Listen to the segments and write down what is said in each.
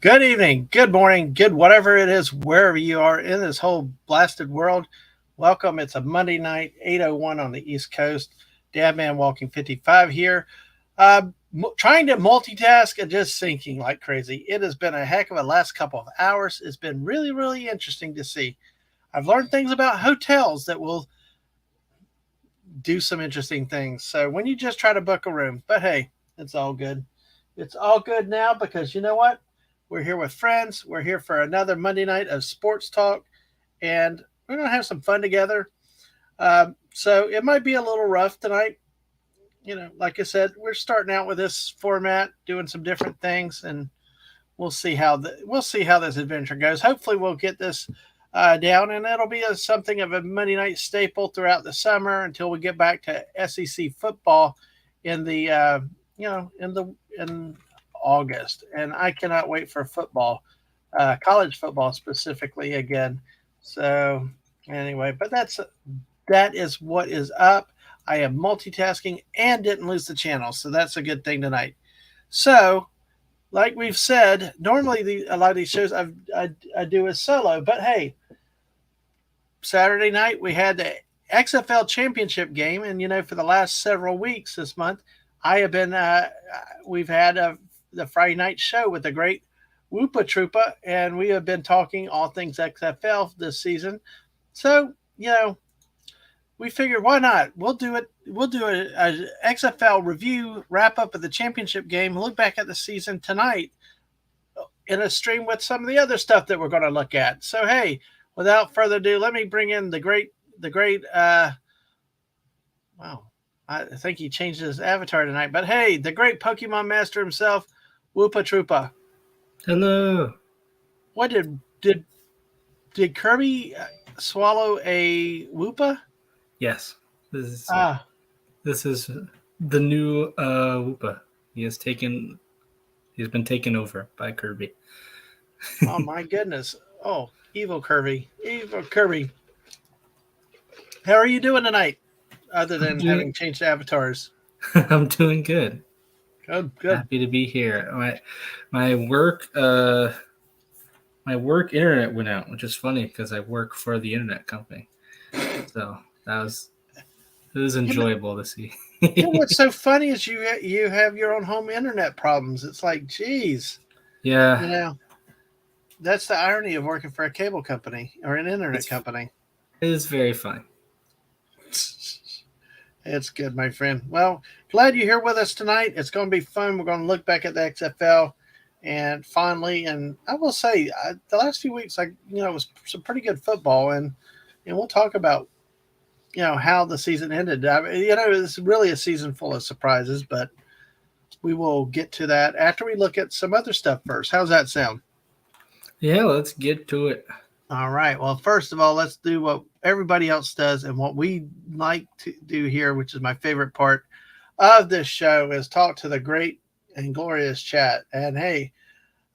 Good evening, good morning, good whatever it is, wherever you are in this whole blasted world. Welcome. It's a Monday night, 8:01 on the East Coast. Dadman Walking 55 here. Trying to multitask and just thinking like crazy. It has been a heck of a last couple of hours. It's been really, really interesting to see. I've learned things about hotels that will do some interesting things. So when you just try to book a room, but hey, it's all good. It's all good now because you know what? We're here with friends. We're here for another Monday night of sports talk, and we're going to have some fun together. So it might be a little rough tonight. Like I said, we're starting out with this format, doing some different things, and we'll see how this adventure goes. Hopefully, we'll get this down, and it'll be something of a Monday night staple throughout the summer until we get back to SEC football in the in August. And I cannot wait for football, college football specifically again. So anyway, but that is what is up. I am multitasking and didn't lose the channel, so that's a good thing tonight. So like we've said, normally a lot of these shows I do as solo, but hey, Saturday night we had the XFL championship game, and for the last several weeks this month, I have been we've had the Friday night show with the great Whoopa Troopa, and we have been talking all things XFL this season. So we figured why not? We'll do it. We'll do a XFL review wrap up of the championship game. Look back at the season tonight in a stream with some of the other stuff that we're going to look at. So hey, without further ado, let me bring in the great. Wow, I think he changed his avatar tonight. But hey, the great Pokemon master himself, Whoopa Troopa. Hello. What did Kirby swallow a Whoopa? Yes, this is the new Woopa. He's been taken over by Kirby. Oh my goodness! Oh, evil Kirby, evil Kirby. How are you doing tonight? Other than having changed avatars, I'm doing good. Good. Happy to be here. My work internet went out, which is funny because I work for the internet company. So it was enjoyable to see. What's so funny is you have your own home internet problems. It's like, geez, Yeah, that's the irony of working for a cable company or an internet company. It is very fun. It's good, my friend. Well, glad you're here with us tonight. It's going to be fun. We're going to look back at the XFL and fondly. And I will say, the last few weeks, it was some pretty good football, and we'll talk about how the season ended. It's really a season full of surprises, but we will get to that after we look at some other stuff first. How's that sound? Yeah, let's get to it. All right. Well, first of all, let's do what everybody else does and what we like to do here, which is my favorite part of this show, is talk to the great and glorious chat. And hey,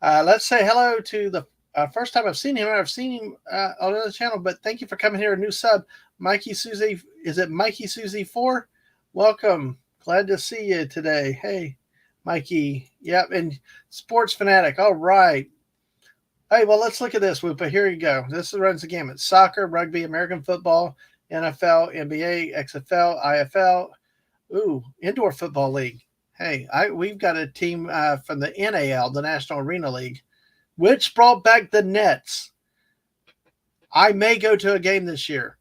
let's say hello to the first time I've seen him. I've seen him on another channel, but thank you for coming here. A new sub, Mikey Susie. Is it Mikey Susie 4? Welcome. Glad to see you today. Hey, Mikey. Yep. And Sports Fanatic. All right. Hey, well, let's look at this, Whoopa. Here you go. This runs the gamut. Soccer, rugby, American football, NFL, NBA, XFL, IFL. Ooh, Indoor Football League. Hey, we've got a team from the NAL, the National Arena League, which brought back the nets. I may go to a game this year.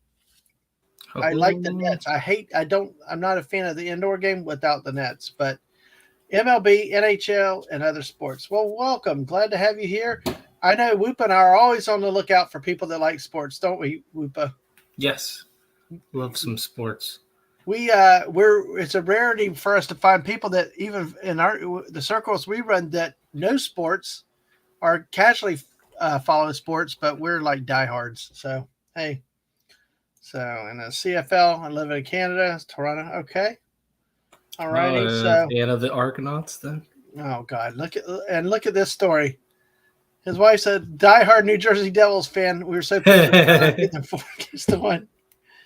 I like the nets. I'm not a fan of the indoor game without the nets, but MLB, NHL, and other sports. Well, welcome. Glad to have you here. I know Whoopa and I are always on the lookout for people that like sports, don't we, Whoopa? Yes. Love some sports. It's a rarity for us to find people that even in the circles we run that know sports or casually follow sports, but we're like diehards. So hey, in the CFL, I live in Canada, Toronto. Okay, all righty. Fan of the Argonauts, then. Oh God, look at this story. His wife said, diehard New Jersey Devils fan. We were so pleased to get them 4-1.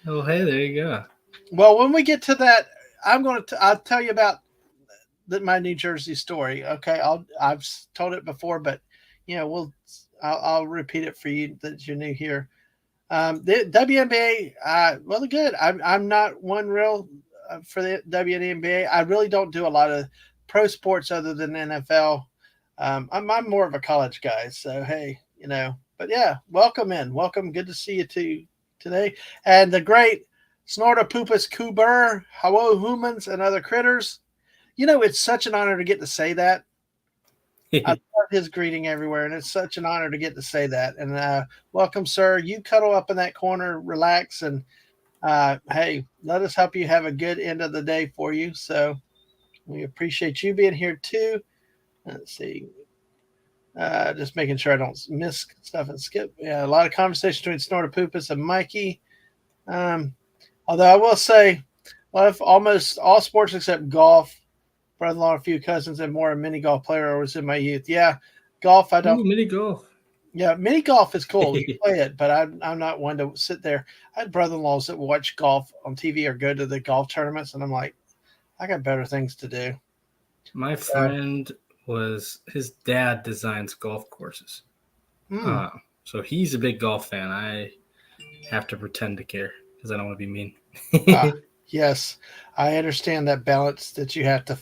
Oh, hey, there you go. Well, when we get to that, I'll tell you about my New Jersey story. Okay, I've told it before, but I'll repeat it for you that you're new here. The WNBA, well, good. I'm not one real for the WNBA. I really don't do a lot of pro sports other than NFL. I'm more of a college guy, so hey, But yeah, welcome in, welcome. Good to see you too today, and the great Snortopoopas Cooper, hello humans and other critters. It's such an honor to get to say that. I love his greeting everywhere, and it's such an honor to get to say that. And welcome, sir. You cuddle up in that corner, relax, and hey, let us help you have a good end of the day for you. So we appreciate you being here too. Let's see. Just making sure I don't miss stuff and skip. Yeah, a lot of conversation between Snortopoopas and Mikey. Um, Although I will say, almost all sports except golf, brother-in-law, a few cousins, and more a mini golf player I was in my youth. Yeah, golf. I don't. Ooh, mini golf. Yeah, mini golf is cool. You play it, but I'm not one to sit there. I had brother-in-laws that watch golf on TV or go to the golf tournaments, and I'm like, I got better things to do. My friend his dad designs golf courses. So he's a big golf fan. I have to pretend to care because I don't want to be mean. Yes, I understand that balance that you have to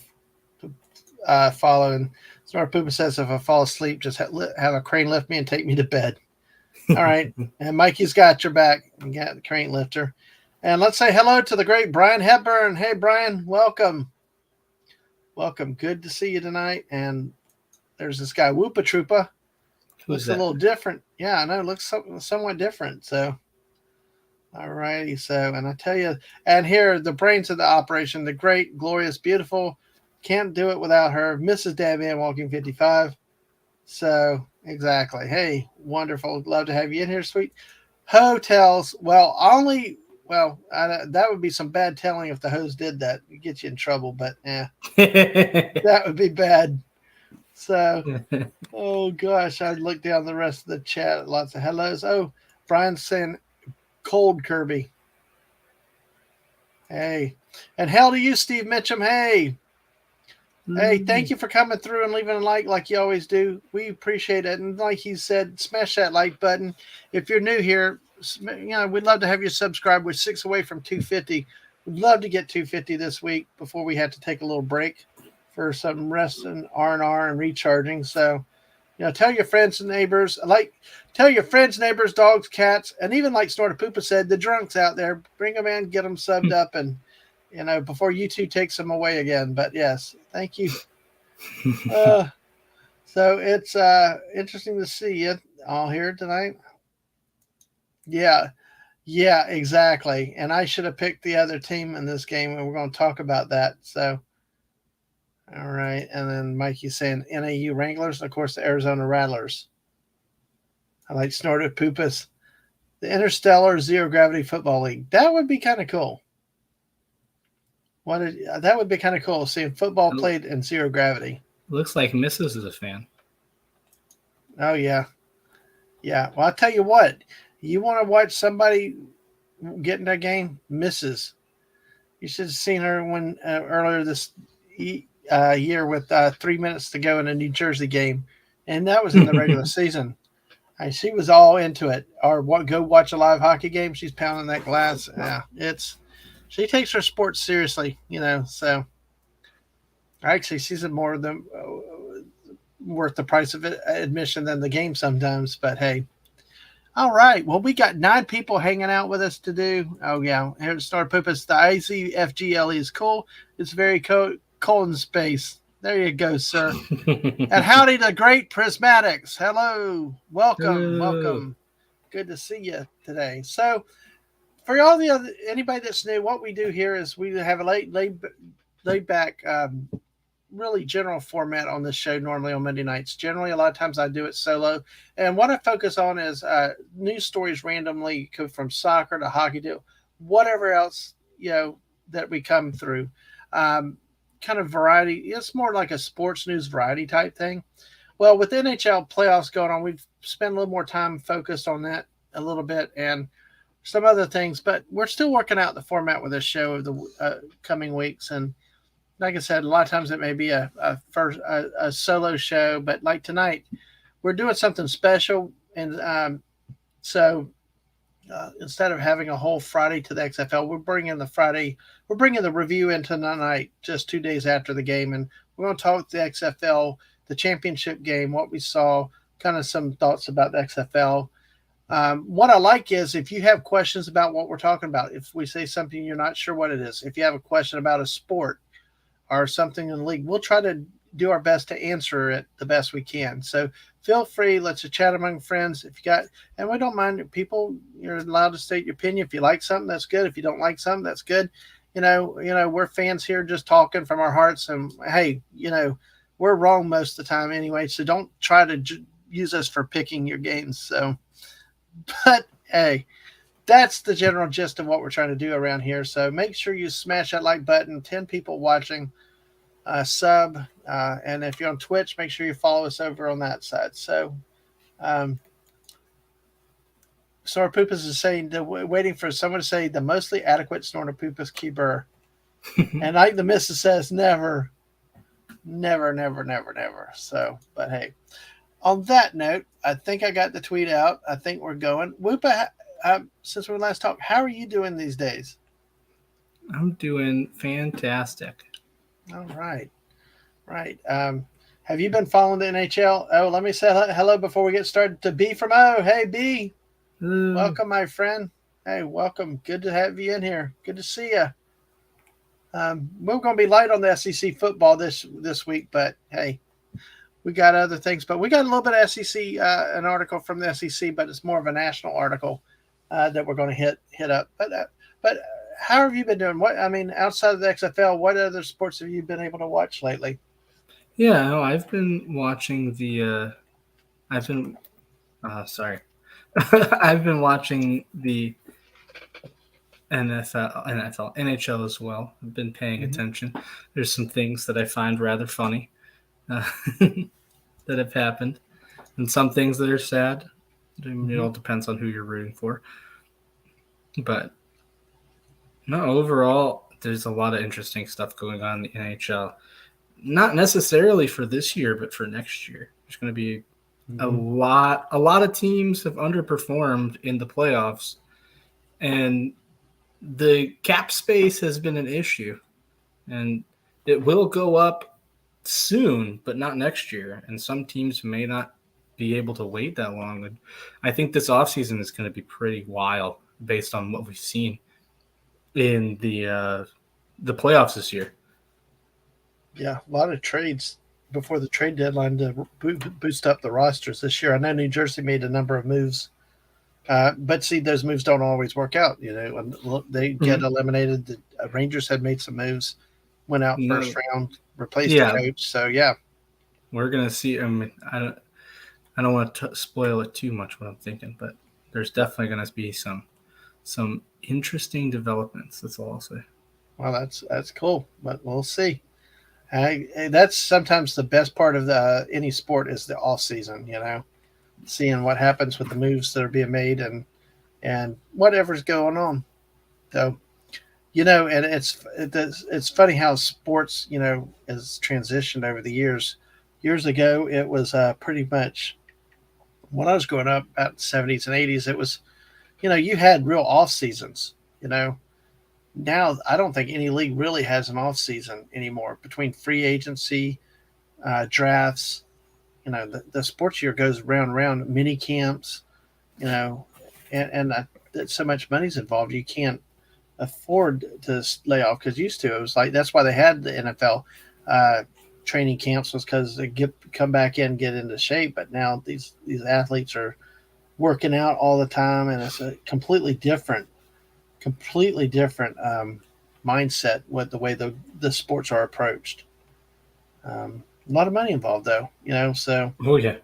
follow. And Smart Poopa says, if I fall asleep, just have a crane lift me and take me to bed. All right. And Mikey's got your back. You got the crane lifter. And let's say hello to the great Brian Hepburn. Hey, Brian, welcome. Welcome. Good to see you tonight. And there's this guy, Whoopa Troopa. Looks a little different. Yeah, I know. Looks somewhat different. So, all righty. So, and I tell you, and here, the brains of the operation, the great, glorious, beautiful, can't do it without her, Mrs. Dadman Walking 55. So, exactly. Hey, wonderful. Love to have you in here, sweet. Hotels. Well, that would be some bad telling if the host did that. It'd get you in trouble, but that would be bad. So, oh gosh, I'd look down the rest of the chat. Lots of hellos. Oh, Brian's saying cold Kirby. Hey, and hell to you, Steve Mitchum. Hey, thank you for coming through and leaving a like you always do. We appreciate it. And like he said, smash that like button. If you're new here, we'd love to have you subscribe. We're 6 away from 250. We'd love to get 250 this week before we have to take a little break for some rest and R&R and recharging. So, tell your friends and neighbors, tell your friends, neighbors, dogs, cats, and even like Snortopoopa said, the drunks out there, bring them in, get them subbed up, and before YouTube takes them away again. But yes, thank you. So it's interesting to see you all here tonight. Yeah, exactly. And I should have picked the other team in this game, and we're going to talk about that. So, all right. And then Mikey's saying NAU Wranglers, and of course, the Arizona Rattlers. I like Snortopoopas. The Interstellar Zero Gravity Football League. That would be kind of cool. That would be kind of cool, seeing football played in zero gravity. Looks like Mrs. is a fan. Oh, yeah. Yeah. Well, I'll tell you what. You want to watch somebody get in that game? Mrs. You should have seen her earlier this year with 3 minutes to go in a New Jersey game. And that was in the regular season. She was all into it. Or go watch a live hockey game. She's pounding that glass. Yeah, she takes her sports seriously, so actually she's more than worth the price of admission than the game sometimes, but hey. All right. Well, we got 9 people hanging out with us to do. Oh, yeah. Here's Snortopoopas. The IZFGLE is cool. It's very cold in space. There you go, sir. And howdy to great Prismatics. Hello. Welcome. Welcome. Good to see you today. So, for anybody that's new, what we do here is we have a laid back, really general format on this show normally on Monday nights. Generally, a lot of times I do it solo. And what I focus on is news stories randomly from soccer to hockey to whatever else, that we come through. Kind of variety. It's more like a sports news variety type thing. Well, with NHL playoffs going on, we've spent a little more time focused on that a little bit and some other things, but we're still working out the format with this show of the coming weeks. And like I said, a lot of times it may be a solo show, but like tonight, we're doing something special, and so instead of having a whole Friday to the XFL, we're bringing the review into the night just 2 days after the game, and we're going to talk the XFL, the championship game, what we saw, kind of some thoughts about the XFL. What I like is if you have questions about what we're talking about, if we say something you're not sure what it is, if you have a question about a sport or something in the league, we'll try to do our best to answer it the best we can. So feel free, let's chat among friends. If you got, and we don't mind people, you're allowed to state your opinion. If you like something, that's good. If you don't like something, that's good. We're fans here just talking from our hearts. And hey, we're wrong most of the time anyway. So don't try to use us for picking your games. So, but hey, that's the general gist of what we're trying to do around here. So make sure you smash that like button. 10 people watching. Sub, and if you're on Twitch, make sure you follow us over on that side. So, Snorapoopas is saying waiting for someone to say the mostly adequate Snorapoopas keeper, and like the missus says, never. So, but hey, on that note, I think I got the tweet out. I think we're going. Whoopa, since we last talked, how are you doing these days? I'm doing fantastic. All right. Right. Have you been following the NHL? Oh, let me say hello before we get started to B from O. Hey, B. Welcome, my friend. Hey, welcome. Good to have you in here. Good to see you. We're going to be light on the SEC football this week, but hey, we got other things. But we got a little bit of SEC, an article from the SEC, but it's more of a national article that we're going to hit up. But how have you been doing? Outside of the XFL, what other sports have you been able to watch lately? Yeah, no, I've been watching I've been watching the NHL as well. I've been paying attention. There's some things that I find rather funny that have happened, and some things that are sad. It all depends on who you're rooting for. But no, overall, there's a lot of interesting stuff going on in the NHL. Not necessarily for this year, but for next year. There's going to be a lot of teams have underperformed in the playoffs, and the cap space has been an issue, and it will go up soon, but not next year. And some teams may not be able to wait that long. And I think this offseason is going to be pretty wild based on what we've seen in the playoffs this year. Yeah, a lot of trades before the trade deadline to boost up the rosters this year. I know New Jersey made a number of moves, but see, those moves don't always work out. When they get eliminated, the Rangers had made some moves, went out first round, replaced the coach. So yeah, we're gonna see. I mean, I don't want to spoil it too much what I'm thinking, but there's definitely gonna be some interesting developments. That's all I'll say. Well, that's cool, but we'll see. That's sometimes the best part of any sport is the off season. Seeing what happens with the moves that are being made and whatever's going on. So, and it's funny how sports has transitioned over the years. Years ago, it was pretty much when I was growing up, about the 70s and 80s. It was, you had real off seasons. Now, I don't think any league really has an off season anymore between free agency, drafts. The sports year goes round and round, mini camps, and so much money's involved. You can't afford to lay off because used to. It was like, that's why they had the NFL training camps, was because they come back in, get into shape. But now these athletes are working out all the time, and it's a completely different mindset with the way the sports are approached. A lot of money involved, though, so. Oh yeah.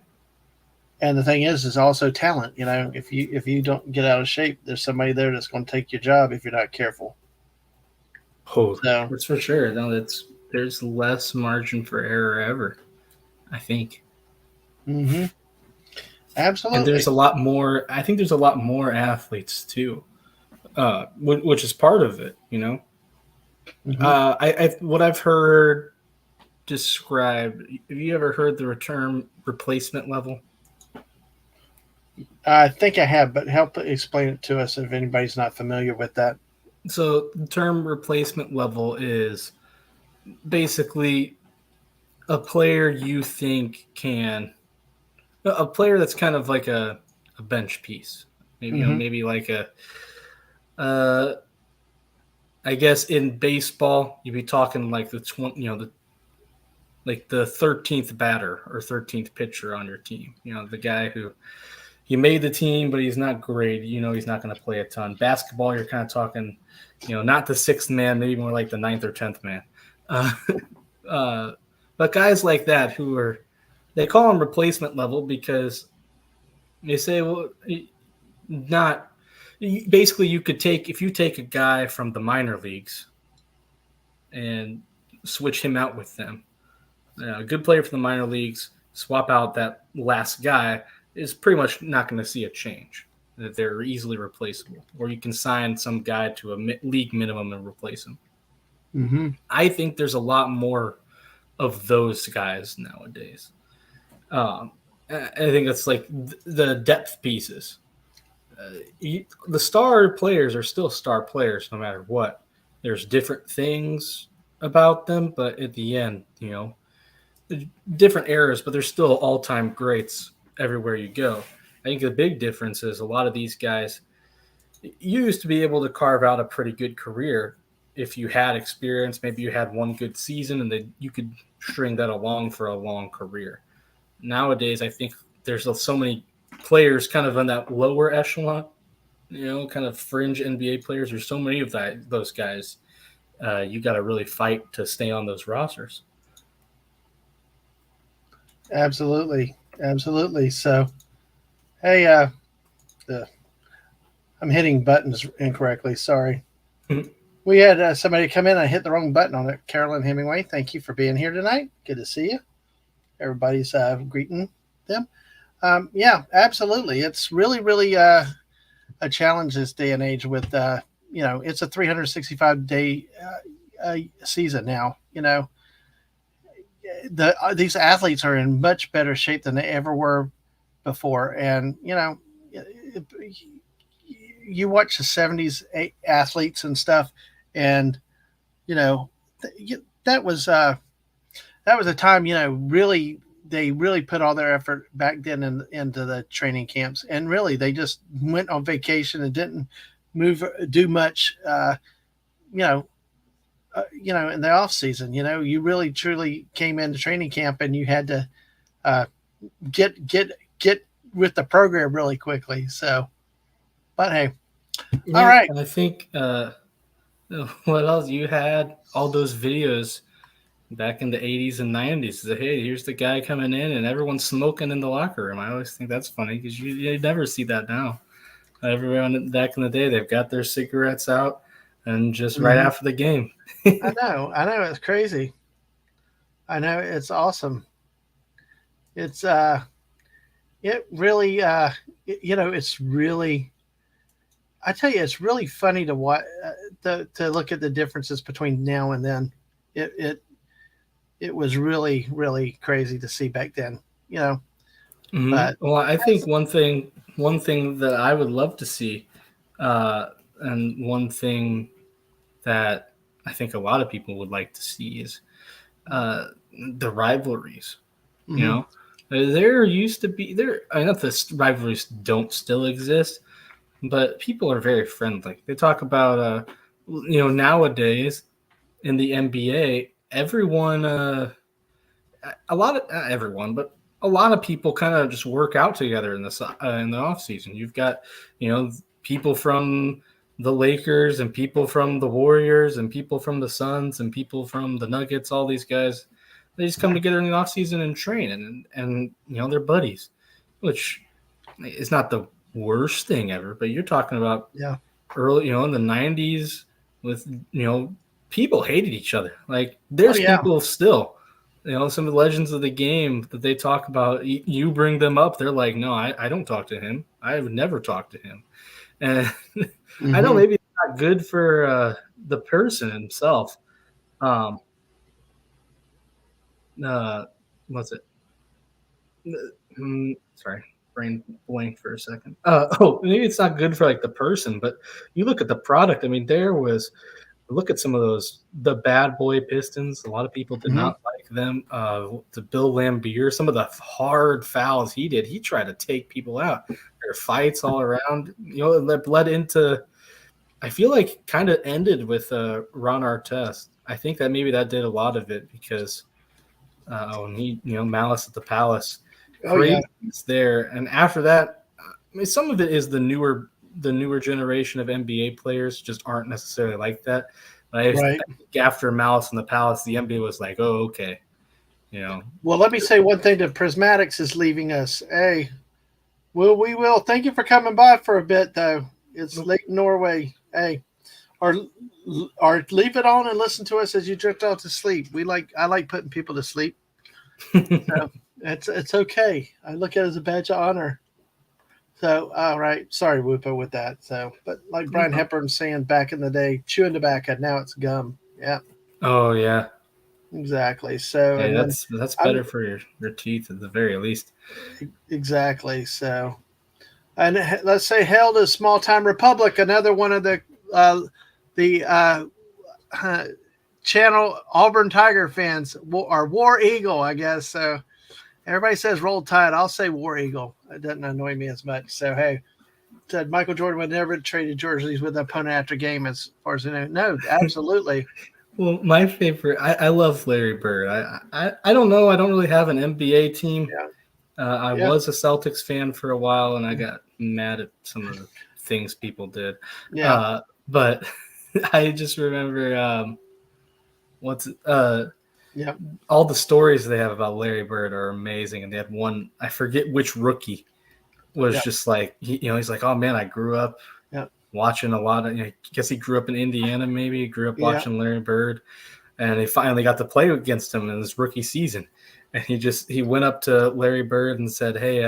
And the thing is also talent. If you don't get out of shape, there's somebody there that's going to take your job if you're not careful. Oh, so, that's for sure. No, there's less margin for error ever, I think. Mm-hmm. Absolutely. And there's a lot more. I think there's a lot more athletes too. Which is part of it, what I've heard described. Have you ever heard the term replacement level? I think I have, but help explain it to us if anybody's not familiar with that. So the term replacement level is basically a player you think can a player that's kind of like a bench piece. Maybe Mm-hmm. maybe like a uh I guess in baseball you'd be talking like the 20, the like the 13th batter or 13th pitcher on your team. The guy who he made the team, but he's not great. He's not going to play a ton. Basketball, you're kind of talking, not the sixth man, maybe more like the ninth or 10th man. Uh, uh, but guys like that they call them replacement level because they say, well, not basically you could take, if you take a guy from the minor leagues and switch him out with them, a good player from the minor leagues, swap out that last guy, is pretty much not going to see a change. That they're easily replaceable, or you can sign some guy to a league minimum and replace him. Mm-hmm. I think there's a lot more of those guys nowadays. I think it's like the depth pieces. The star players are still star players no matter what. There's different things about them, but at the end, different eras, but they're still all-time greats everywhere you go. I think the big difference is a lot of these guys you used to be able to carve out a pretty good career if you had experience. Maybe you had one good season, and then you could string that along for a long career. Nowadays, I think there's so many players kind of on that lower echelon, kind of fringe NBA players. There's so many of those guys. You got to really fight to stay on those rosters. Absolutely, absolutely. So, hey, the I'm hitting buttons incorrectly. Sorry. We had somebody come in. I hit the wrong button on it. Carolyn Hemingway, thank you for being here tonight. Good to see you. Everybody's greeting them. Yeah, absolutely. It's really, really a challenge this day and age with, it's a 365-day season now. These athletes are in much better shape than they ever were before. And, you watch the 70s athletes and stuff, and, you know, that was a time, really they really put all their effort back then into the training camps, and really they just went on vacation and didn't do much, you know, in the off season. You really truly came into training camp and you had to uh, get with the program really quickly. So, but hey, all Yeah, right. and I think what else you had all those videos back in the 80s and 90s. That, hey, here's the guy coming in and everyone's smoking in the locker room. I always think that's funny because you never see that now. Everyone back in the day, they've got their cigarettes out and just right Mm-hmm. after the game. I know, it's crazy. I know, it's awesome. It's it really it's really, I tell you, it's really funny to watch, to look at the differences between now and then. It was really, really crazy to see back then, but Well, I think one thing that I would love to see, uh, and one thing that I think a lot of people would like to see is uh, the rivalries. You mm-hmm, know, there used to be there. I know the rivalries don't still exist, but people are very friendly. They talk about nowadays in the NBA, everyone a lot of not everyone, but a lot of people kind of just work out together in the off season. You've got people from the Lakers and people from the Warriors and people from the Suns and people from the Nuggets. All these guys, they just come yeah, together in the off season and train, and they're buddies, which is not the worst thing ever. But you're talking about yeah, early, in the '90s with people hated each other. Like oh there's yeah, people still, some of the legends of the game that they talk about. You bring them up, they're like, no, I don't talk to him. I would never talk to him. And I know mm-hmm, maybe it's not good for the person himself. Um, uh, what's it? Sorry. brain blanked for a second. Maybe it's not good for like the person, but you look at the product. I mean, look at some of the bad boy Pistons. A lot of people did Mm-hmm. not like them. The Bill Lambier, some of the hard fouls he did. He tried to take people out. There were fights all around. It led into. I feel like kind of ended with Ron Artest. I think that maybe that did a lot of it because when he, Malice at the Palace, Oh yeah. craziness there. And after that, I mean, some of it is the newer generation of NBA players just aren't necessarily like that. But I Right. think after Malice in the Palace, the NBA was like, oh, okay, Well, let me say one thing. The Prismatics is leaving us. Hey, we will. Thank you for coming by for a bit, though. It's late in Norway. Hey, or leave it on and listen to us as you drift off to sleep. I like putting people to sleep. So it's okay. I look at it as a badge of honor. So all right, sorry, Whoopa, with that. So, but like Brian Hepburn saying back in the day, chewing tobacco, now it's gum. Yeah. Oh yeah. Exactly. So Hey, and that's better for your teeth at the very least. Exactly. So, and let's say hail to Small Time Republic, another one of the channel Auburn Tiger fans, or War Eagle, I guess. So everybody says Roll Tide. I'll say War Eagle. It doesn't annoy me as much. So hey, said Michael Jordan would never traded jerseys with the opponent after game, as far as I know. No, absolutely. Well, my favorite, I love Larry Bird. I don't know. I don't really have an NBA team. Yeah. I was a Celtics fan for a while, and I got mad at some of the things people did. Yeah. But I just remember all the stories they have about Larry Bird are amazing. And they had one, I forget which rookie was just like, he's like, oh man, I grew up watching a lot of, I guess he grew up in Indiana, maybe he grew up watching Larry Bird, and they finally got to play against him in his rookie season. And he went up to Larry Bird and said, hey,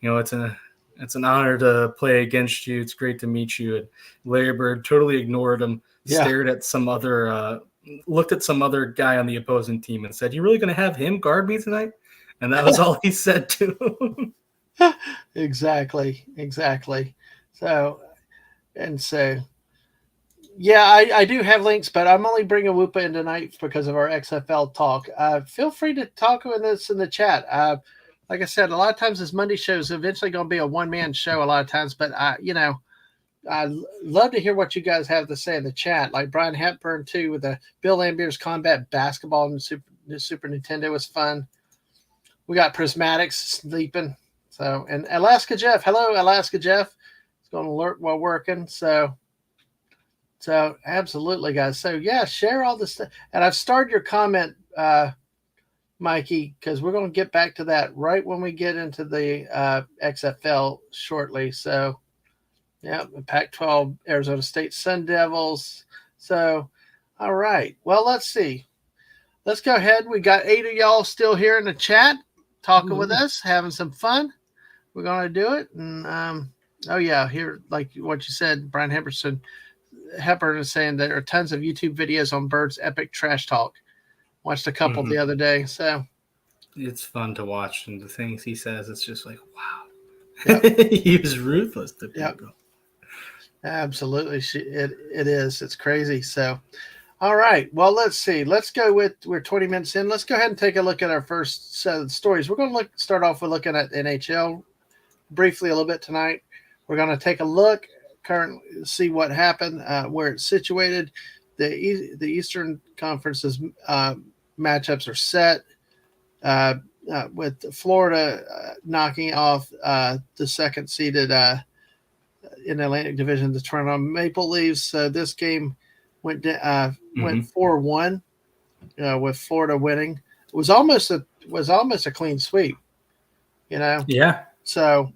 it's an honor to play against you. It's great to meet you. And Larry Bird totally ignored him, stared at looked at some other guy on the opposing team and said, you really going to have him guard me tonight? And that was all he said to him. Exactly. So, I do have links, but I'm only bringing Whoopa in tonight because of our XFL talk. Feel free to talk with us in the chat. Like I said, a lot of times this Monday show is eventually going to be a one-man show a lot of times, but I love to hear what you guys have to say in the chat. Like Brian Hepburn too, with the Bill Lambier's Combat Basketball and Super Nintendo was fun. We got Prismatics sleeping. So, and Alaska Jeff, hello, Alaska Jeff. It's going to alert while working. So absolutely, guys. So yeah, share all this stuff. And I've started your comment, Mikey, because we're going to get back to that right when we get into the XFL shortly. So yeah, the Pac-12, Arizona State Sun Devils. So, all right. Well, let's see. Let's go ahead. We got 8 of y'all still here in the chat talking with us, having some fun. We're going to do it. And, here, like what you said, Brian Hepburn is saying there are tons of YouTube videos on Bird's epic trash talk. Watched a couple the other day. So it's fun to watch. And the things he says, it's just like, wow. Yep. He was ruthless to people. Yep. Absolutely. It is. It's crazy. So, all right. Well, let's see. Let's go we're 20 minutes in. Let's go ahead and take a look at our first set of stories. We're going to start off with looking at NHL briefly a little bit tonight. We're going to take a look, currently see what happened, where it's situated. The Eastern Conference's matchups are set with Florida knocking off the second-seeded in the Atlantic Division, the Toronto Maple Leafs. So this game went 4-1 with Florida winning. It was almost a clean sweep, Yeah. So,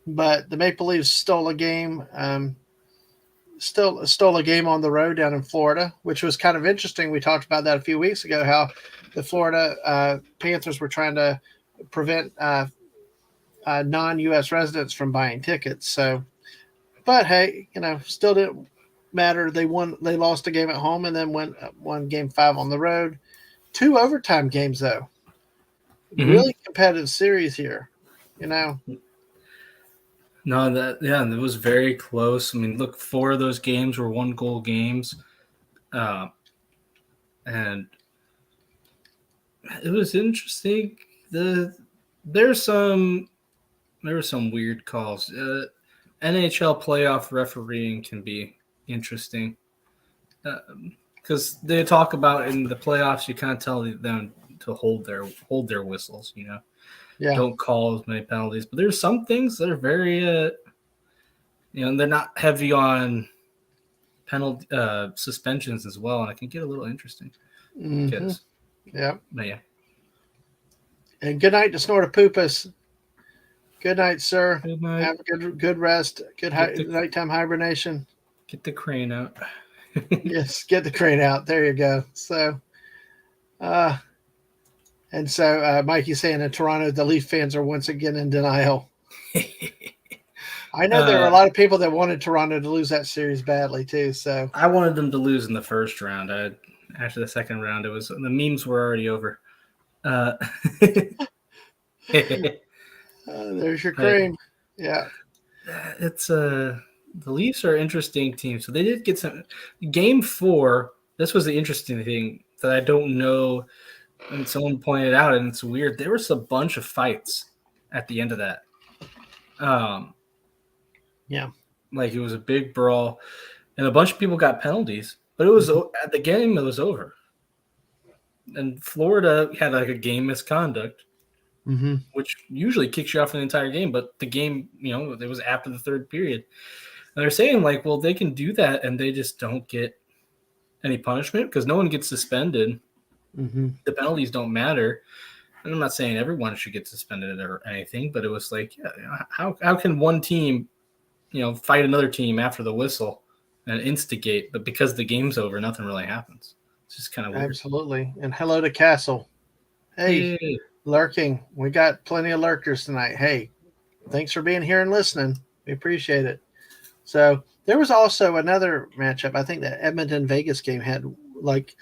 but the Maple Leafs stole a game. Stole a game on the road down in Florida, which was kind of interesting. We talked about that a few weeks ago, how the Florida Panthers were trying to prevent non-U.S. residents from buying tickets. So, but hey, still didn't matter. They lost a game at home and then won game 5 on the road. 2 overtime games though. Really competitive series here, No, it was very close. I mean, look, 4 of those games were 1-goal games, and it was interesting. There's some there were some weird calls. NHL playoff refereeing can be interesting because they talk about in the playoffs. You kind of tell them to hold their whistles. Yeah. Don't call as many penalties. But there's some things that are very they're not heavy on penalty suspensions as well, and it can get a little interesting. Mm-hmm. Because, Yeah. but yeah. And good night to Snortopoopas. Good night, sir. Good night. Have a good rest. Good nighttime hibernation. Get the crane out. Yes, get the crane out. There you go. So, Mikey's saying in Toronto, the Leaf fans are once again in denial. I know there were a lot of people that wanted Toronto to lose that series badly too. So I wanted them to lose in the first round. After the second round, the memes were already over. there's your crane. Yeah, it's the Leafs are an interesting team. So they did get some game 4. This was the interesting thing that I don't know, and someone pointed out, and it's weird. There was a bunch of fights at the end of that. Yeah. Like it was a big brawl, and a bunch of people got penalties. But it was at the game. It was over, and Florida had like a game misconduct, which usually kicks you off for the entire game. But the game, it was after the third period, and they're saying like, well, they can do that, and they just don't get any punishment because no one gets suspended. The penalties don't matter. And I'm not saying everyone should get suspended or anything, but it was like, how can one team, fight another team after the whistle and instigate, but because the game's over, nothing really happens. It's just kind of weird. Absolutely. And hello to Castle. Hey, lurking. We got plenty of lurkers tonight. Hey, thanks for being here and listening. We appreciate it. So there was also another matchup. I think that Edmonton Vegas game had like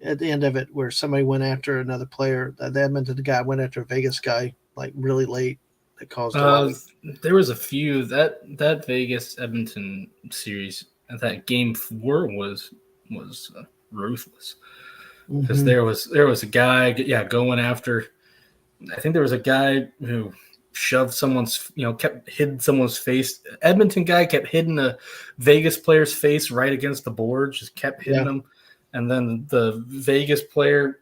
at the end of it where somebody went after another player. The Edmonton guy went after a Vegas guy like really late. That caused a lot of... There was a few that Vegas Edmonton series. That game 4 was ruthless because there was a guy going after. I think there was a guy who shoved someone's kept hidden someone's face. Edmonton guy kept hitting a Vegas player's face right against the board, just kept hitting them, and then the Vegas player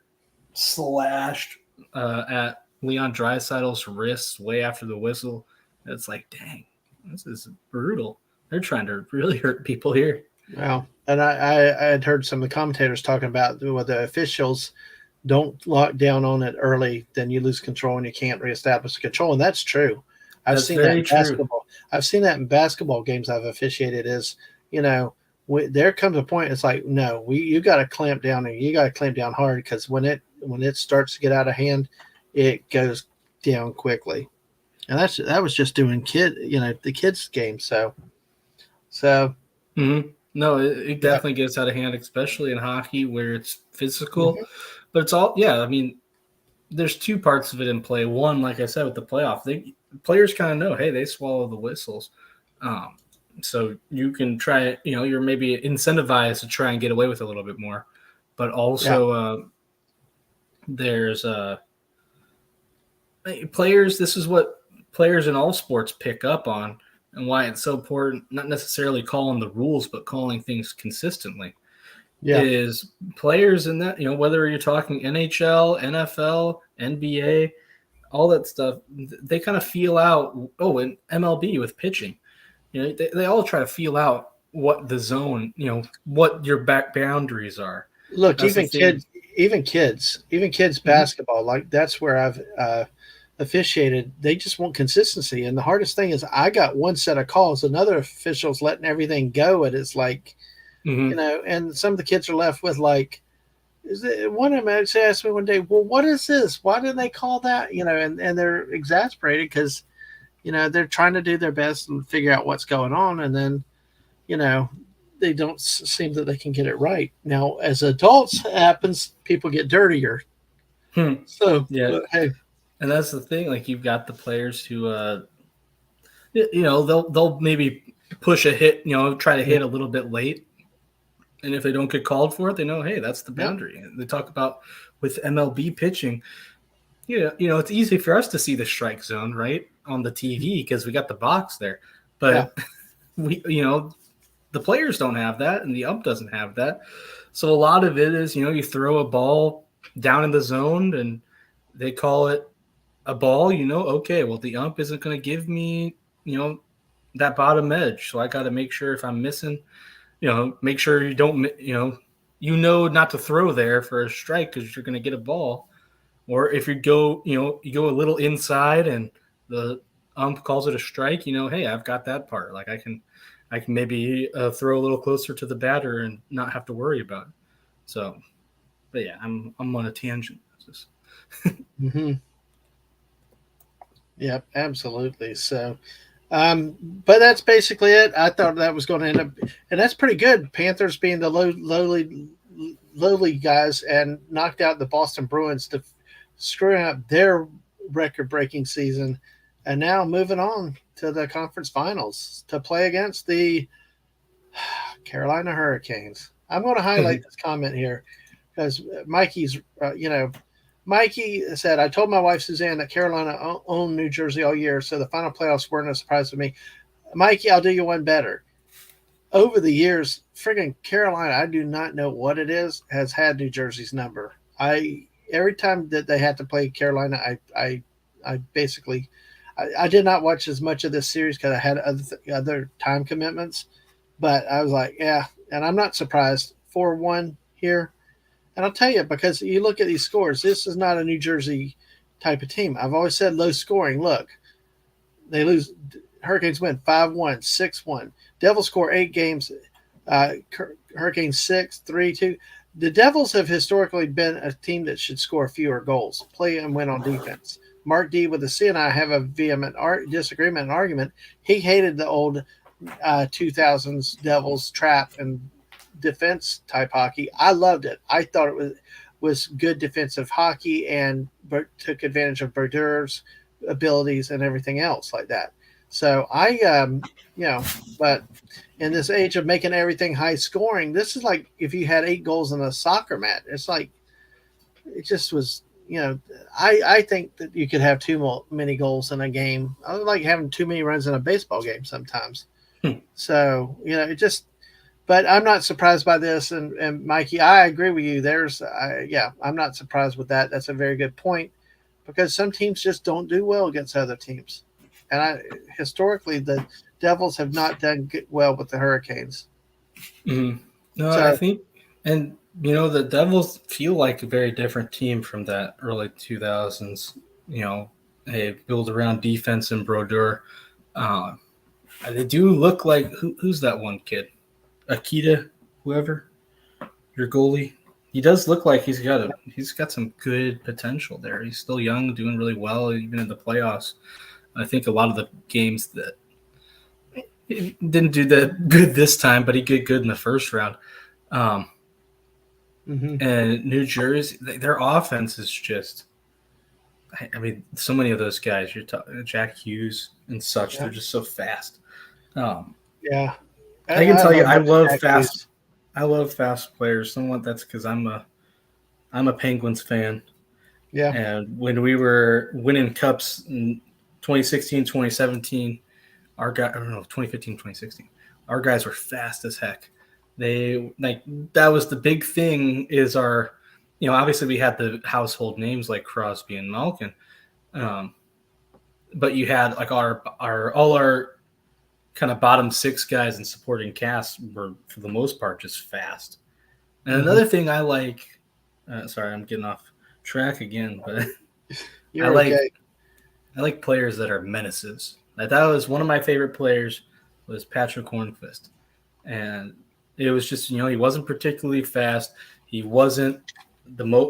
slashed at Leon Draisaitl's wrists way after the whistle. It's like, dang, this is brutal. They're trying to really hurt people here. Well, and I had heard some of the commentators talking about the officials don't lock down on it early, then you lose control and you can't reestablish the control. And that's true. I've seen that in basketball. I've seen that in basketball games I've officiated is, there comes a point it's like, no, you got to clamp down and you got to clamp down hard because when it starts to get out of hand, it goes down quickly. And that was just doing the kids game. So. No, it definitely gets out of hand, especially in hockey where it's physical. But it's all, I mean, there's 2 parts of it in play. One, like I said, with the playoff, players kind of know, hey, they swallow the whistles. So you can try, you're maybe incentivized to try and get away with a little bit more. But also there's players, this is what players in all sports pick up on. And why it's so important, not necessarily calling the rules, but calling things consistently, is players in that, whether you're talking NHL, NFL, NBA, all that stuff, they kind of feel out, in MLB with pitching, they all try to feel out what the zone, what your back boundaries are. Look, even kids basketball, like that's where I've officiated, they just want consistency. And the hardest thing is I got one set of calls, another official's letting everything go. And it's like, and some of the kids are left with like, one of them actually asked me one day, well, what is this? Why didn't they call that? And they're exasperated because, they're trying to do their best and figure out what's going on. And then, they don't seem that they can get it right. Now, as adults happens, people get dirtier. So, hey. And that's the thing. Like you've got the players who they'll maybe push a hit, try to hit a little bit late. And if they don't get called for it, they know, hey, that's the boundary. They talk about with MLB pitching, it's easy for us to see the strike zone, right, on the TV because we got the box there. But the players don't have that and the ump doesn't have that. So a lot of it is, you throw a ball down in the zone and they call it a ball, okay, well, the ump isn't going to give me, that bottom edge. So I got to make sure if I'm missing, make sure you don't, not to throw there for a strike because you're going to get a ball. Or if you go a little inside and the ump calls it a strike, hey, I've got that part. Like I can maybe throw a little closer to the batter and not have to worry about it. So, but yeah, I'm on a tangent. Mm-hmm. Yep, absolutely. So, but that's basically it. I thought that was going to end up, and that's pretty good. Panthers being the lowly guys and knocked out the Boston Bruins to screwing up their record-breaking season, and now moving on to the conference finals to play against the Carolina Hurricanes. I'm going to highlight this comment here because Mikey's, Mikey said, I told my wife Suzanne that Carolina owned New Jersey all year, so the final playoffs weren't a surprise to me. Mikey, I'll do you one better. Over the years, friggin' Carolina, I do not know what it is, has had New Jersey's number. Every time that they had to play Carolina, I basically I did not watch as much of this series because I had other time commitments. But I was like, yeah, and I'm not surprised. 4-1 here. And I'll tell you, because you look at these scores, this is not a New Jersey type of team. I've always said low scoring. Look, they lose. Hurricanes win 5-1, 6-1. Devils score 8 games. Hurricanes 6, 3-2. The Devils have historically been a team that should score fewer goals, play and win on defense. Mark D with the C and I have a vehement disagreement and argument. He hated the old 2000s Devils trap and defense type hockey. I loved it. I thought it was good defensive hockey and took advantage of Berdure's abilities and everything else like that. So but in this age of making everything high scoring, this is like if you had 8 goals in a soccer match. It's like it just was. I think that you could have too many goals in a game. I like having too many runs in a baseball game sometimes. So it just. But I'm not surprised by this, and Mikey, I agree with you. I'm not surprised with that. That's a very good point because some teams just don't do well against other teams, and historically the Devils have not done well with the Hurricanes. Mm-hmm. No, so, I think, and the Devils feel like a very different team from that early 2000s. They build around defense and Brodeur. They do look like who's that one kid? Akita, whoever, your goalie. He does look like he's got some good potential there. He's still young, doing really well, even in the playoffs. I think a lot of the games that he didn't do that good this time, but he did good in the first round. And New Jersey, their offense is just, I mean, so many of those guys, you're talking Jack Hughes and such, they're just so fast. Yeah. I can tell you, I love fast. Hughes. I love fast players. Somewhat that's because I'm a Penguins fan. Yeah. And when we were winning cups in 2016, 2017, 2015, 2016, our guys were fast as heck. That was the big thing is our, obviously we had the household names like Crosby and Malkin. But you had like all our kind of bottom 6 guys and supporting cast were for the most part just fast. And another thing I like, sorry, I'm getting off track again, but I like players that are menaces. That was one of my favorite players was Patrick Hornqvist. And it was just, he wasn't particularly fast. He wasn't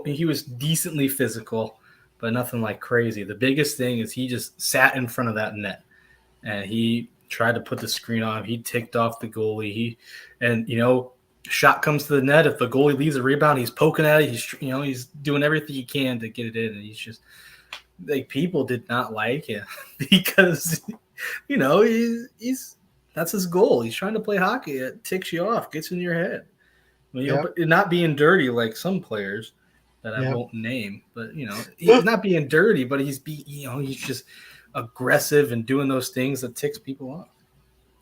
he was decently physical, but nothing like crazy. The biggest thing is he just sat in front of that net and he tried to put the screen on. He ticked off the goalie. Shot comes to the net. If the goalie leaves a rebound, he's poking at it. He's doing everything he can to get it in. And he's just like, people did not like him because he's that's his goal. He's trying to play hockey. It ticks you off, gets in your head. Yep. But not being dirty like some players that I Yep. won't name. But he's not being dirty, but he's just aggressive and doing those things that ticks people off.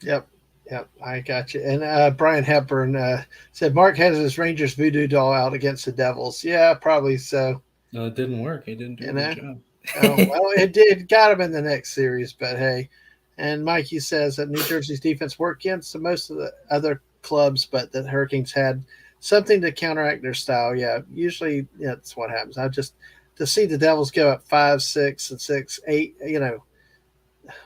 Yep. Yep. I got you. And Brian Hepburn said Mark has his Rangers voodoo doll out against the Devils. Yeah, probably so. No, it didn't work. He didn't do a good job. Oh, well, it did. Got him in the next series, but hey. And Mikey says that New Jersey's defense worked against most of the other clubs, but the Hurricanes had something to counteract their style. Yeah, usually that's what happens. I just to see the Devils go up 5, 6, and 6, 8.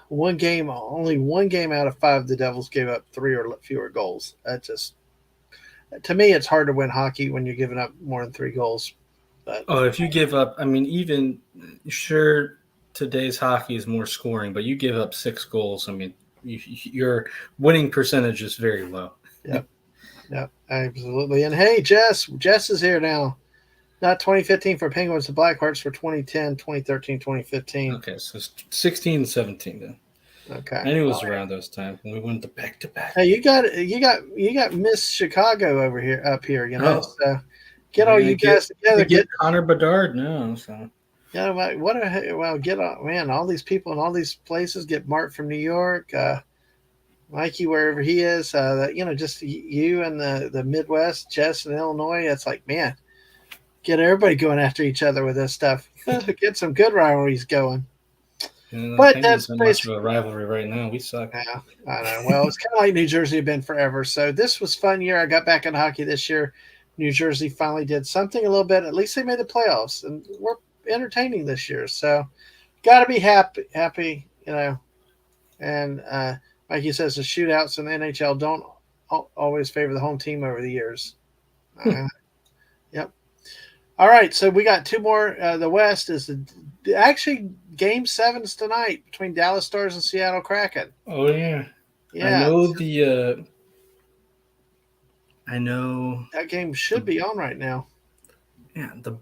Only one game out of 5, the Devils gave up 3 or fewer goals. That just to me, it's hard to win hockey when you're giving up more than 3 goals. But if you give up, even sure, today's hockey is more scoring, but you give up 6 goals. Your winning percentage is very low. Yep, absolutely. And hey, Jess is here now. Not 2015 for Penguins, the Blackhearts for 2010, 2013, 2015. Okay, so 16, 17 then. Okay, I knew it was around those times when we went to back-to-back. Hey, you got Miss Chicago up here. So get all you guys together. Get Connor Bedard now. So yeah, get on, man. All these people in all these places get Mark from New York, Mikey wherever he is. Just you and the Midwest, Jess in Illinois. It's like, man, get everybody going after each other with this stuff. Get some good rivalries going. But that's basically a rivalry right now. We suck. Yeah, I know. Well, it's kind of like New Jersey had been forever. So this was a fun year. I got back in hockey this year. New Jersey finally did something a little bit. At least they made the playoffs, and we're entertaining this year. So got to be happy. And like he says, the shootouts in the NHL don't always favor the home team over the years. Yep. All right, so we got 2 more. The West is actually Game 7's tonight between Dallas Stars and Seattle Kraken. Oh yeah. I know that game should be on right now. Yeah, the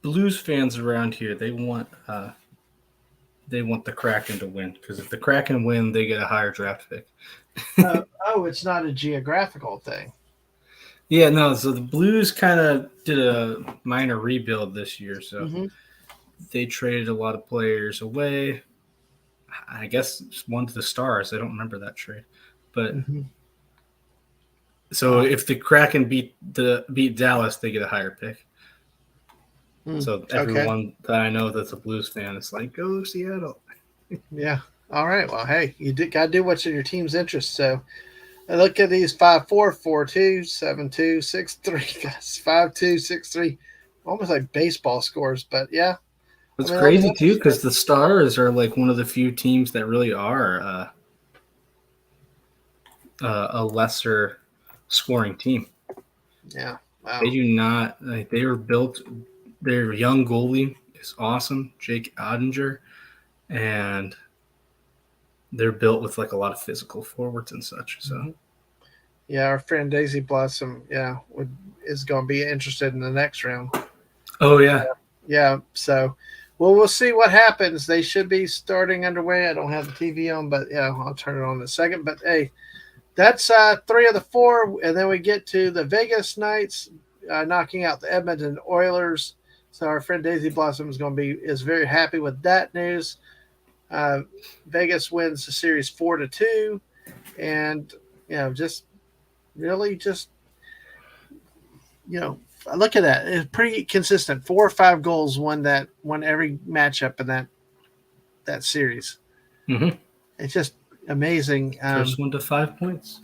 Blues fans around here, they want the Kraken to win, because if the Kraken win, they get a higher draft pick. It's not a geographical thing. Yeah, no. So the Blues kind of did a minor rebuild this year, so they traded a lot of players away. I guess one to the Stars. I don't remember that trade, but so if the Kraken beat Dallas, they get a higher pick. So everyone that I know that's a Blues fan is like, go Seattle. Yeah. All right. Well, hey, you got to do what's in your team's interest. So I look at these 5-4, 4-2, 7-2, 6-3, 5-2, 6-3, almost like baseball scores. But yeah, it's crazy too, because the Stars are like one of the few teams that really are a lesser scoring team. Yeah, wow. They do not. They were built. Their young goalie is awesome, Jake Ottinger, and they're built with like a lot of physical forwards and such. So, yeah, our friend Daisy Blossom, is going to be interested in the next round. Oh yeah. So, we'll see what happens. They should be starting underway. I don't have the TV on, but I'll turn it on in a second. But hey, that's 3 of the 4, and then we get to the Vegas Knights knocking out the Edmonton Oilers. So our friend Daisy Blossom is very happy with that news. Vegas wins the series 4-2, and just really look at that. It's pretty consistent. 4 or 5 goals won every matchup in that series. It's just amazing. First one to 5 points.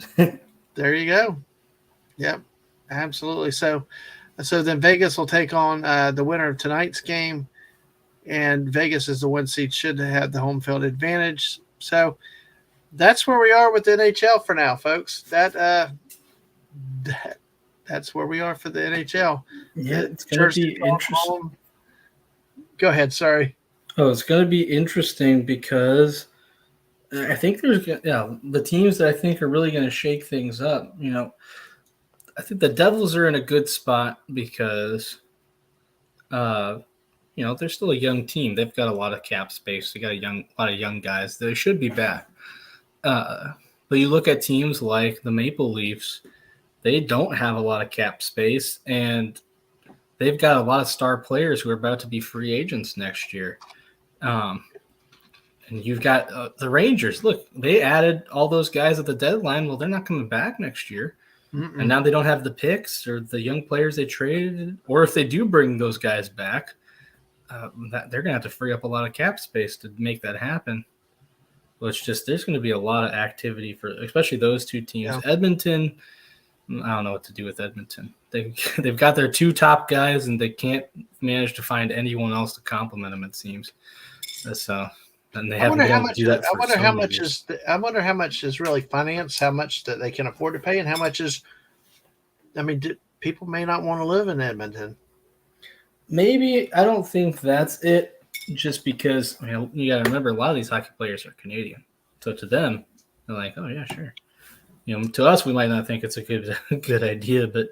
There you go. Yep, absolutely. So then Vegas will take on the winner of tonight's game, and Vegas is the 1 seed, should have the home field advantage. So that's where we are with the NHL for now, folks. That's where we are for the NHL. Yeah, it's going to be interesting. Go ahead. Sorry. Oh, it's going to be interesting because I think there's the teams that I think are really going to shake things up. I think the Devils are in a good spot because, they're still a young team. They've got a lot of cap space. They got a lot of young guys. They should be back. But you look at teams like the Maple Leafs, they don't have a lot of cap space, and they've got a lot of star players who are about to be free agents next year. And you've got the Rangers. Look, they added all those guys at the deadline. Well, they're not coming back next year. Mm-mm. And now they don't have the picks or the young players they traded. Or if they do bring those guys back, they're going to have to free up a lot of cap space to make that happen. Well, it's just there's going to be a lot of activity for especially those two teams. Yeah. Edmonton, I don't know what to do with Edmonton. They've got their two top guys, and they can't manage to find anyone else to complement them, it seems. So, and they haven't been able to do that for so many years. I wonder how much is really finance, how much that they can afford to pay, and how much is. I mean, people may not want to live in Edmonton. Maybe I don't think that's it. Just because you got to remember, a lot of these hockey players are Canadian, so to them, they're like, "Oh yeah, sure." To us, we might not think it's a good idea, but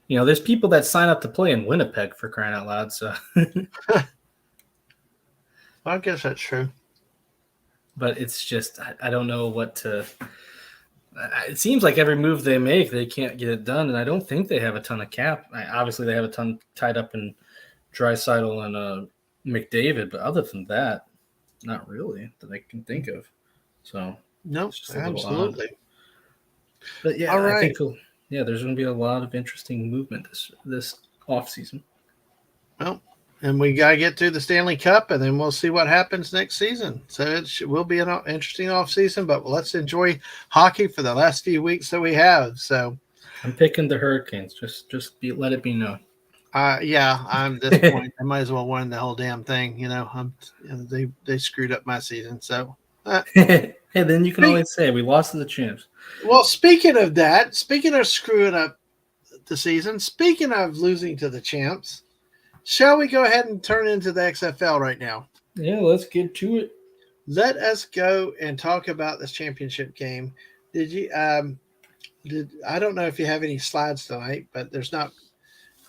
there's people that sign up to play in Winnipeg for crying out loud. So, well, I guess that's true. But it's just I don't know what to. It seems like every move they make, they can't get it done, and I don't think they have a ton of cap. Obviously, they have a ton tied up in Draisaitl and McDavid, but other than that, not really that I can think of. So no, absolutely. But yeah, all right. I think there's going to be a lot of interesting movement this off season. Well, and we got to get through the Stanley Cup, and then we'll see what happens next season. So it will be an interesting off season, but let's enjoy hockey for the last few weeks that we have. So I'm picking the Hurricanes. Just let it be known. Yeah, I'm at this point. I might as well win the whole damn thing. They screwed up my season. So, hey, then you can always say we lost to the champs. Well, speaking of that, speaking of screwing up the season, speaking of losing to the champs, shall we go ahead and turn into the XFL right now? Yeah, let's get to it. Let us go and talk about this championship game. Did you? I don't know if you have any slides tonight, but there's not.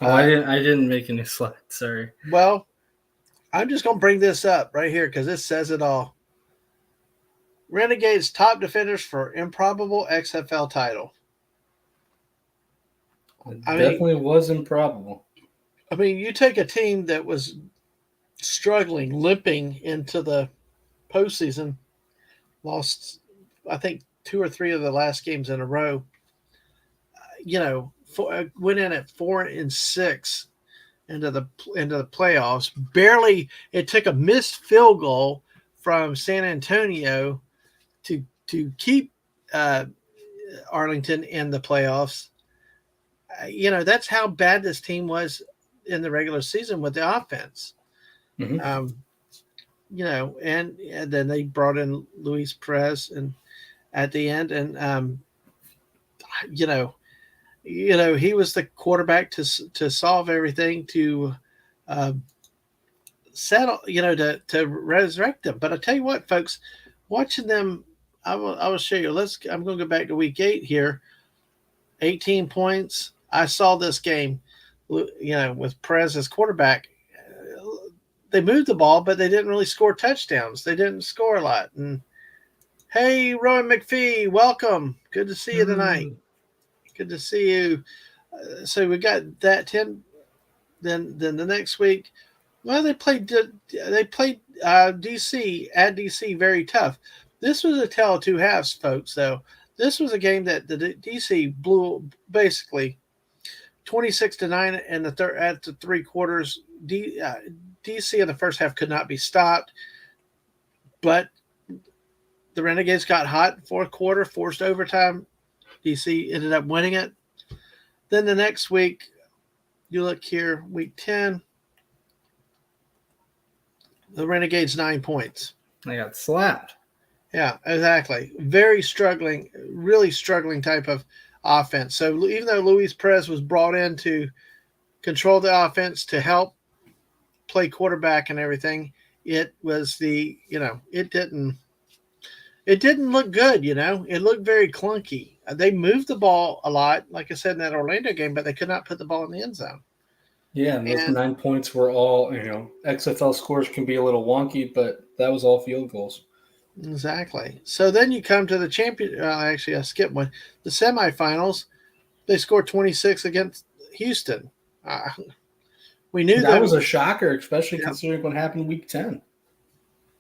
Oh, I didn't make any slides. Sorry. Well, I'm just going to bring this up right here because this says it all. Renegades top defenders for improbable XFL title. Definitely was improbable. I mean, you take a team that was struggling, limping into the postseason, lost, I think, 2 or 3 of the last games in a row. Went in at 4-6 into the playoffs. Barely, it took a missed field goal from San Antonio to keep Arlington in the playoffs. That's how bad this team was in the regular season with the offense. Mm-hmm. And then they brought in Luis Perez and at the end, and he was the quarterback to solve everything, to settle, to resurrect them. But I tell you what, folks, watching them, I will show you. I'm going to go back to week 8 here. 18 points. I saw this game, with Perez as quarterback. They moved the ball, but they didn't really score touchdowns. They didn't score a lot. And hey, Rowan McPhee, welcome. Good to see you tonight. Good to see you. So we got that 10. Then the next week, well, they played DC at DC very tough. This was a tale of two halves, folks. Though this was a game that the DC blew basically 26-9 at the 3 quarters. DC in the first half could not be stopped, but the Renegades got hot. 4th quarter, forced overtime. DC ended up winning it. Then the next week, you look here, week 10, the Renegades 9 points. They got slapped. Yeah, exactly. Really struggling type of offense. So even though Luis Perez was brought in to control the offense, to help play quarterback and everything, it was it didn't look good. It looked very clunky. They moved the ball a lot, like I said, in that Orlando game, but they could not put the ball in the end zone. Yeah, and those 9 points were all, XFL scores can be a little wonky, but that was all field goals. Exactly. So then you come to the champion. Actually, I skipped one. The semifinals. They scored 26 against Houston. Uh, we knew That that. was a shocker, especially Yeah, considering what happened week 10.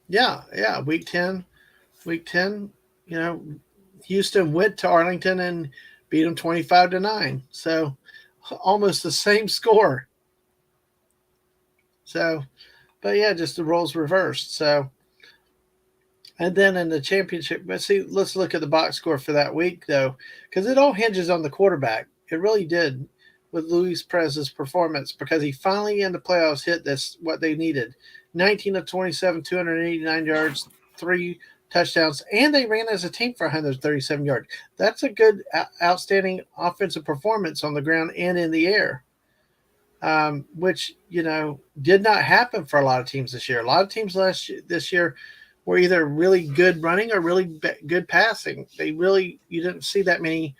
yeah. Week 10. You know, Houston went to Arlington and beat them 25-9. So almost the same score. So, but yeah, just the roles reversed. So, and then in the championship, but see, let's look at the box score for that week though, because it all hinges on the quarterback. It really did with Luis Perez's performance because he finally in the playoffs hit this what they needed: 19 of 27, 289 yards, 3 touchdowns, and they ran as a team for 137 yards. That's a good, outstanding offensive performance on the ground and in the air. Which did not happen for a lot of teams this year. A lot of teams this year were either really good running or really good passing. You didn't see that many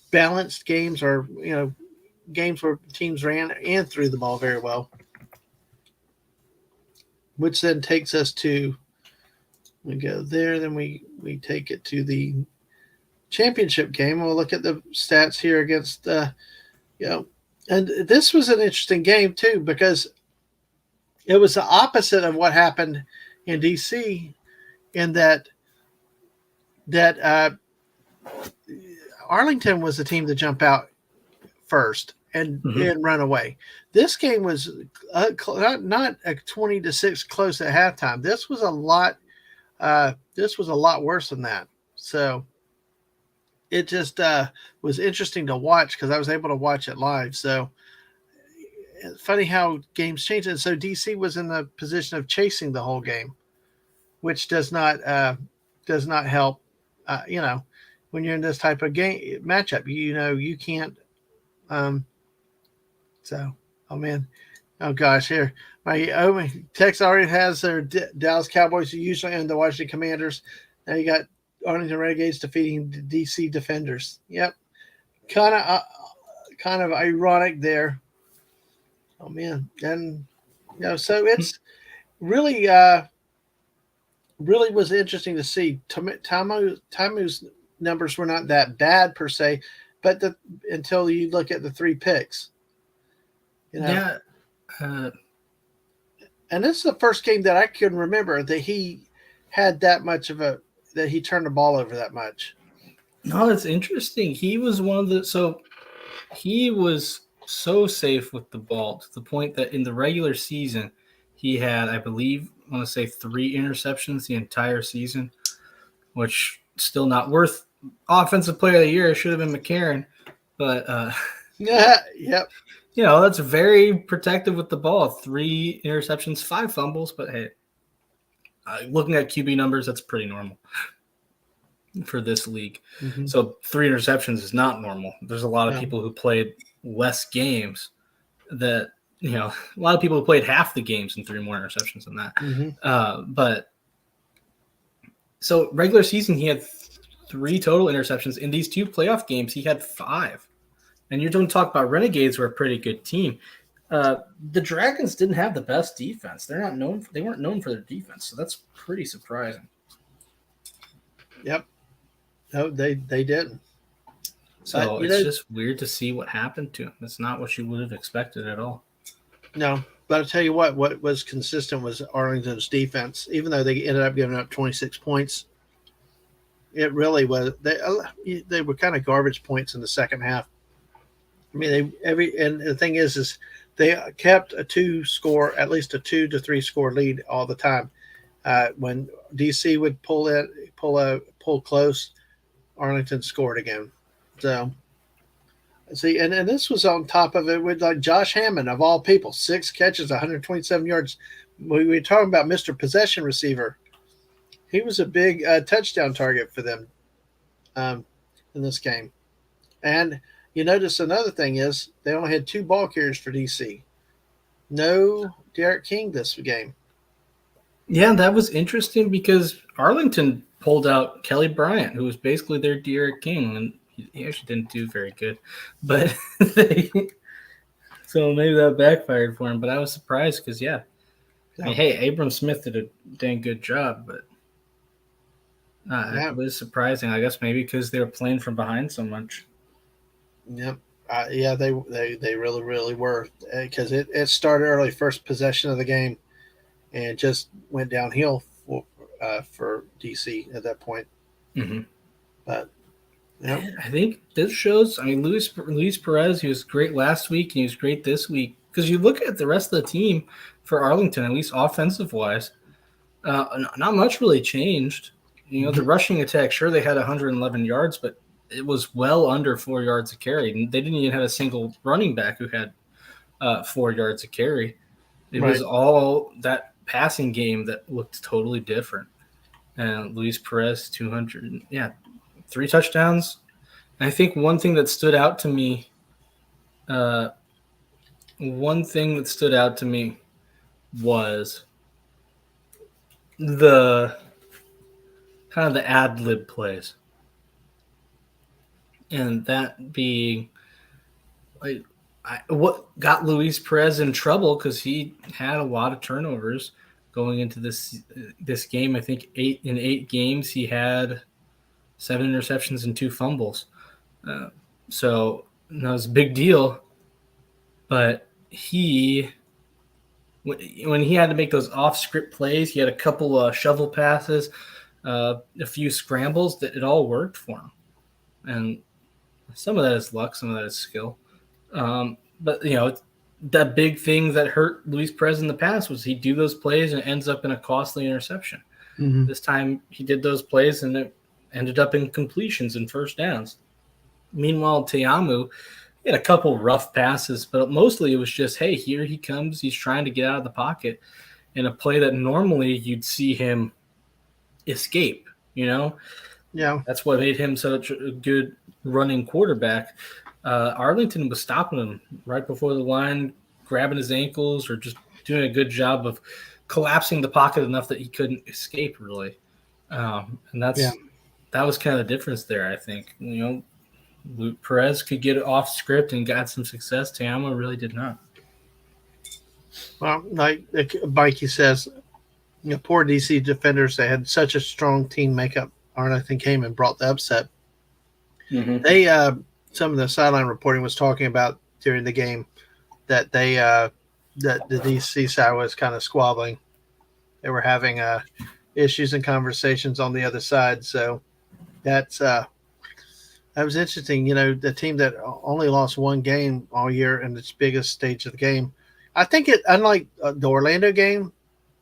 balanced games or games where teams ran and threw the ball very well. Which then takes us to we go there, then we take it to the championship game. We'll look at the stats here against you know, and this was an interesting game too because it was the opposite of what happened in DC in that Arlington was the team to jump out first and run away. This game was not a 20-6 close at halftime. This was a lot. This was a lot worse than that. So it just was interesting to watch because I was able to watch it live. So it's funny how games change. And so DC was in the position of chasing the whole game, which does not help. When you're in this type of game matchup, you can't. Um, so, oh man, oh gosh, here my text already has their Dallas Cowboys usually and the Washington Commanders. Now you got Arlington Renegades defeating the DC Defenders. Yep, kind of ironic there. Oh man, and so it's really really was interesting to see. Tamu's numbers were not that bad per se, but until you look at the 3 picks, Yeah. And this is the first game that I can remember that he had that he turned the ball over that much. No, it's interesting. He was he was so safe with the ball to the point that in the regular season, he had, I believe, I want to say 3 interceptions the entire season, which still not worth offensive player of the year. It should have been McCarron, but Yeah, yep. That's very protective with the ball. 3 interceptions, 5 fumbles, but hey, looking at QB numbers, that's pretty normal for this league. Mm-hmm. So 3 interceptions is not normal. There's a lot of people who played less games that, a lot of people who played half the games and 3 more interceptions than that. Mm-hmm. But so regular season, he had 3 total interceptions. In these 2 playoff games, he had 5. And you're going to talk about Renegades were a pretty good team. The Dragons didn't have the best defense. They weren't known for their defense. So that's pretty surprising. Yep. No, they didn't. So it's just weird to see what happened to him. It's not what you would have expected at all. No, but I'll tell you what was consistent was Arlington's defense. Even though they ended up giving up 26 points, it really was they were kind of garbage points in the second half. I mean, and the thing is they kept at least a 2 to 3 score lead all the time. When DC would pull close, Arlington scored again. So, see, and this was on top of it with like Josh Hammond of all people, 6 catches, 127 yards. We were talking about Mr. Possession Receiver. He was a big touchdown target for them in this game. And you notice another thing is they only had 2 ball carriers for DC. No Derek King this game. Yeah, that was interesting because Arlington pulled out Kelly Bryant, who was basically their Derek King, and he actually didn't do very good. But so maybe that backfired for him. But I was surprised because, I mean, hey, Abram Smith did a dang good job, but Yeah. It was surprising, I guess, maybe because they were playing from behind so much. Yep. Yeah, they really were, because it started early, first possession of the game, and just went downhill for DC at that point. Mm-hmm. But yep. I think this shows. I mean, Luis Perez, he was great last week, and he was great this week. Because you look at the rest of the team for Arlington, at least offensive wise, not much really changed. You know, the rushing attack, sure, they had 111 yards, but it was well under 4 yards a carry. They didn't even have a single running back who had 4 yards a carry. It was Right. all that passing game that looked totally different. And Luis Perez, 200, 3 touchdowns. And I think one thing that stood out to me, uh, was the kind of the ad lib plays, and that being like what got Luis Perez in trouble because he had a lot of turnovers going into this game. I think 8 games he had 7 interceptions and 2 fumbles. So that was a big deal. But when he had to make those off-script plays, he had a couple shovel passes, a few scrambles that it all worked for him. And some of that is luck, some of that is skill. But that big thing that hurt Luis Perez in the past was he'd do those plays and it ends up in a costly interception. Mm-hmm. This time he did those plays and it ended up in completions and first downs. Meanwhile, Teamu had a couple rough passes, but mostly it was just, hey, here he comes. He's trying to get out of the pocket in a play that normally you'd see him escape, Yeah. That's what made him such a good running quarterback. Arlington was stopping him right before the line, grabbing his ankles or just doing a good job of collapsing the pocket enough that he couldn't escape, really. And that was kind of the difference there, I think. Perez could get it off script and got some success. Teamo really did not. Well, like Mikey says, poor DC defenders. They had such a strong team makeup. Arlington came and brought the upset. Mm-hmm. They some of the sideline reporting was talking about during the game that that the DC side was kind of squabbling. They were having issues and conversations on the other side. So that was interesting. The team that only lost one game all year in its biggest stage of the game. I think unlike the Orlando game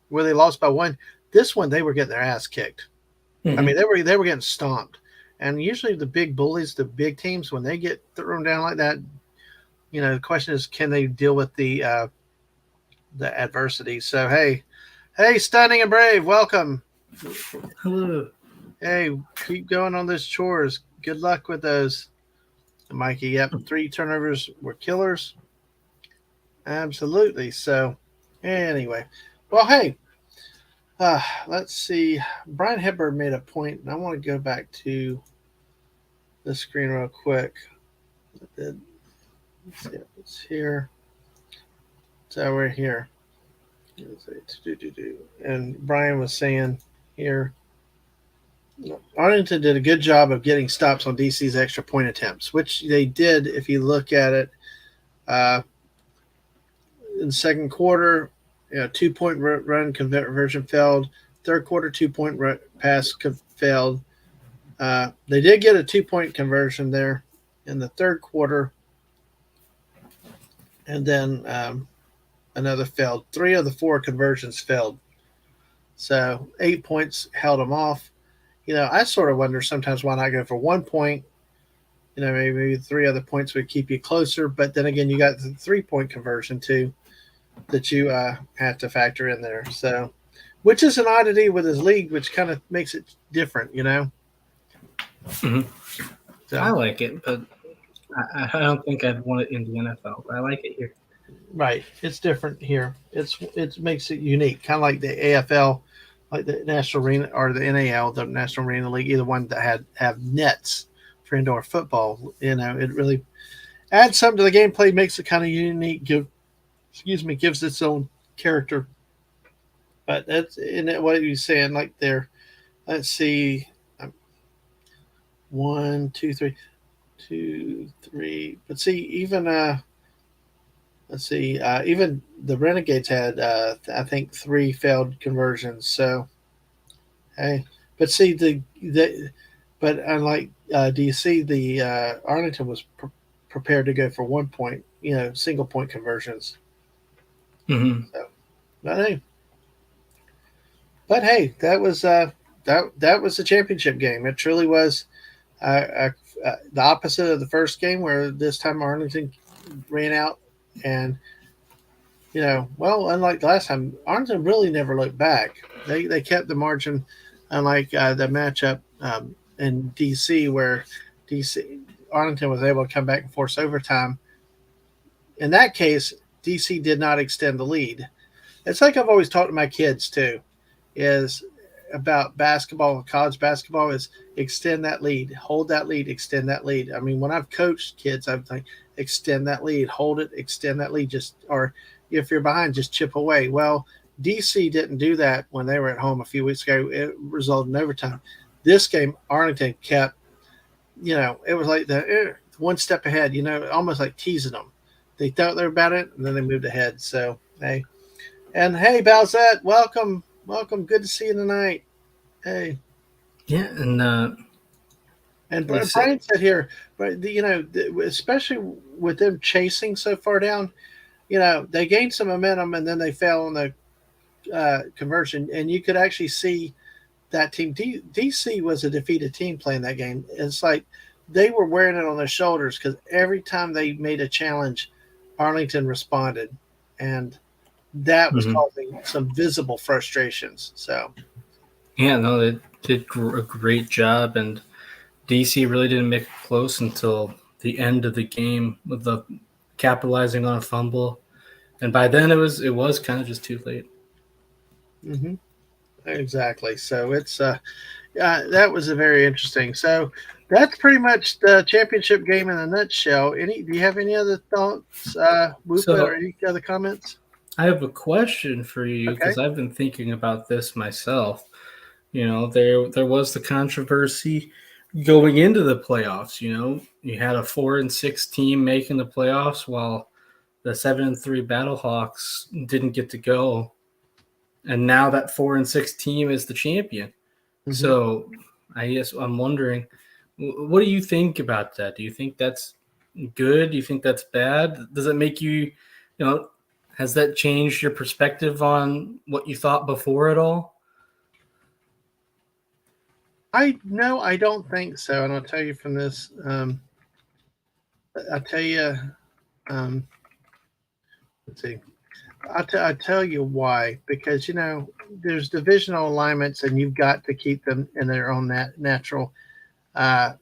where they lost by one, this one they were getting their ass kicked. Mm-hmm. I mean, they were getting stomped. And usually the big bullies, the big teams, when they get thrown down like that, the question is, can they deal with the adversity? So hey, Stunning and Brave, welcome. Hello. Hey, keep going on those chores. Good luck with those, Mikey. Yep, 3 turnovers were killers. Absolutely. So anyway, well, hey, let's see. Brian Hepburn made a point, and I want to go back to the screen real quick. Let's see if it's here. So we're here. And Brian was saying here, Arlington did a good job of getting stops on DC's extra point attempts, which they did if you look at it. In the second quarter, 2-point run conversion failed. Third quarter, 2-point pass failed. They did get a 2-point conversion there in the third quarter, and then another failed. 3 of the 4 conversions failed. So 8 points held them off. I sort of wonder sometimes why not go for 1 point. Maybe 3 other points would keep you closer. But then again, you got the 3-point conversion too that you have to factor in there. So, which is an oddity with his league, which kind of makes it different, Mm-hmm. So, I like it, but I don't think I'd want it in the NFL. But I like it here. Right, it's different here. It makes it unique, kind of like the AFL, like the National Arena or the NAL, the National Arena League. Either one that have nets for indoor football. It really adds something to the gameplay, makes it kind of unique. Gives its own character. But that's in what you're saying, like there. Let's see. one, two, three, two, three. But see, even let's see, even the Renegades had I think three failed conversions. So hey, but see the but unlike do you see the Arlington was prepared to go for 1 point, single point conversions. Mm-hmm. So but hey, that was the championship game. It truly was the opposite of the first game, where this time Arlington ran out and well, unlike the last time, Arlington really never looked back. They kept the margin, unlike the matchup in DC, where DC Arlington was able to come back and force overtime. In that case, DC did not extend the lead. It's like I've always taught to my kids too, is about basketball, college basketball, is extend that lead, hold that lead, extend that lead. I mean, when I've coached kids, I've like extend that lead, hold it, extend that lead, just or if you're behind, just chip away. Well, DC didn't do that when they were at home a few weeks ago. It resulted in overtime. This game, Arlington kept, it was like the one step ahead, almost like teasing them. They thought they were about it, and then they moved ahead. So, hey. And hey, Balzette, welcome. Welcome. Good to see you tonight. Hey. Yeah, And like I Brian said, said here, but especially with them chasing so far down, they gained some momentum and then they fell on the conversion. And you could actually see that team. DC was a defeated team playing that game. It's like they were wearing it on their shoulders because every time they made a challenge, Arlington responded. And that was mhm. causing some visible frustrations. So, Yeah, no, they did a great job, and DC really didn't make it close until the end of the game with the capitalizing on a fumble, and by then it was kind of just too late. hmm exactly. So that was a very interesting. So that's pretty much the championship game in a nutshell. Do you have any other thoughts, Whoopa, or So any other comments? I have a question for you Okay. because I've been thinking about this myself. There was the controversy going into the playoffs. You had a 4-6 team making the playoffs while the 7-3 Battlehawks didn't get to go, and now that 4-6 team is the champion. hmm So I guess I'm wondering, what do you think about that? Do you think that's good? Do you think that's bad? Does it make you, has that changed your perspective on what you thought before at all? I don't think so, and I'll tell you from this. I'll tell you. Um, let's see. I'll tell you why. Because there's divisional alignments, and you've got to keep them in their own natural uh,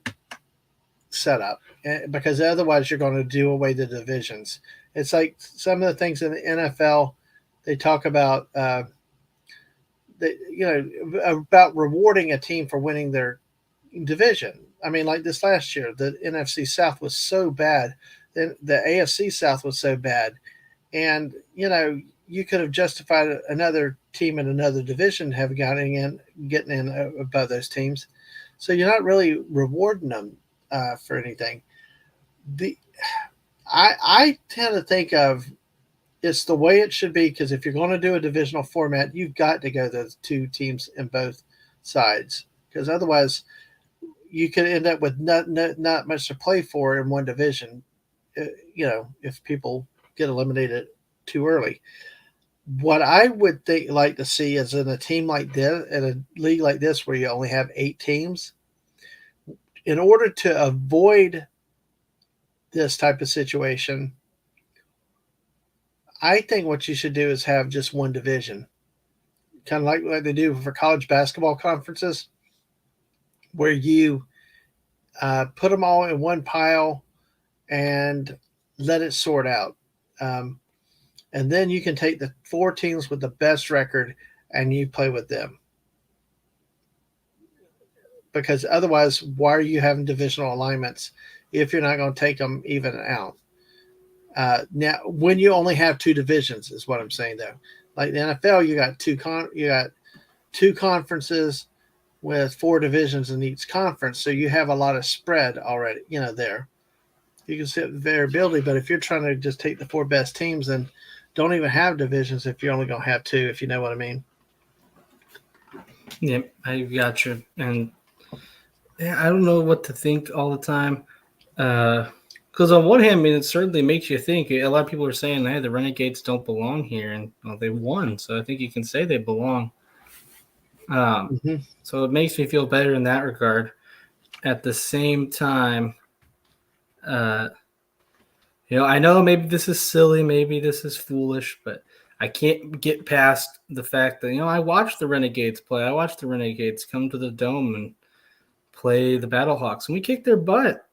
setup. Because otherwise, you're going to do away the divisions. It's like some of the things in the NFL. They talk about about rewarding a team for winning their division. I mean, like this last year, the NFC South was so bad, then the AFC South was so bad, and you could have justified another team in another division have getting in above those teams. So you're not really rewarding them for anything. The I tend to think of it's the way it should be, because if you're going to do a divisional format, you've got to go those two teams in both sides, because otherwise you could end up with not much to play for in one division. If people get eliminated too early. What I would like to see is in a team like this, in a league like this, where you only have 8 teams, in order to avoid this type of situation, I think what you should do is have just one division, kind of like what they do for college basketball conferences, where you put them all in one pile and let it sort out. Um, and then you can take the 4 teams with the best record and you play with them. Because otherwise, why are you having divisional alignments if you're not going to take them even out? Now, when you only have 2 divisions, is what I'm saying though. Like the NFL, you got two conferences, with 4 divisions in each conference, so you have a lot of spread already. There you can see variability, but if you're trying to just take the 4 best teams, then don't even have divisions if you're only going to have 2, if you know what I mean. Yeah, I got you. And I don't know what to think all the time. Because on one hand, I mean, it certainly makes you think. A lot of people are saying, hey, the Renegades don't belong here. And well, they won. So I think you can say they belong. Mm-hmm. So it makes me feel better in that regard. At the same time, I know maybe this is silly, maybe this is foolish, but I can't get past the fact that, I watched the Renegades play. I watched the Renegades come to the Dome and play the Battlehawks, and we kicked their butt.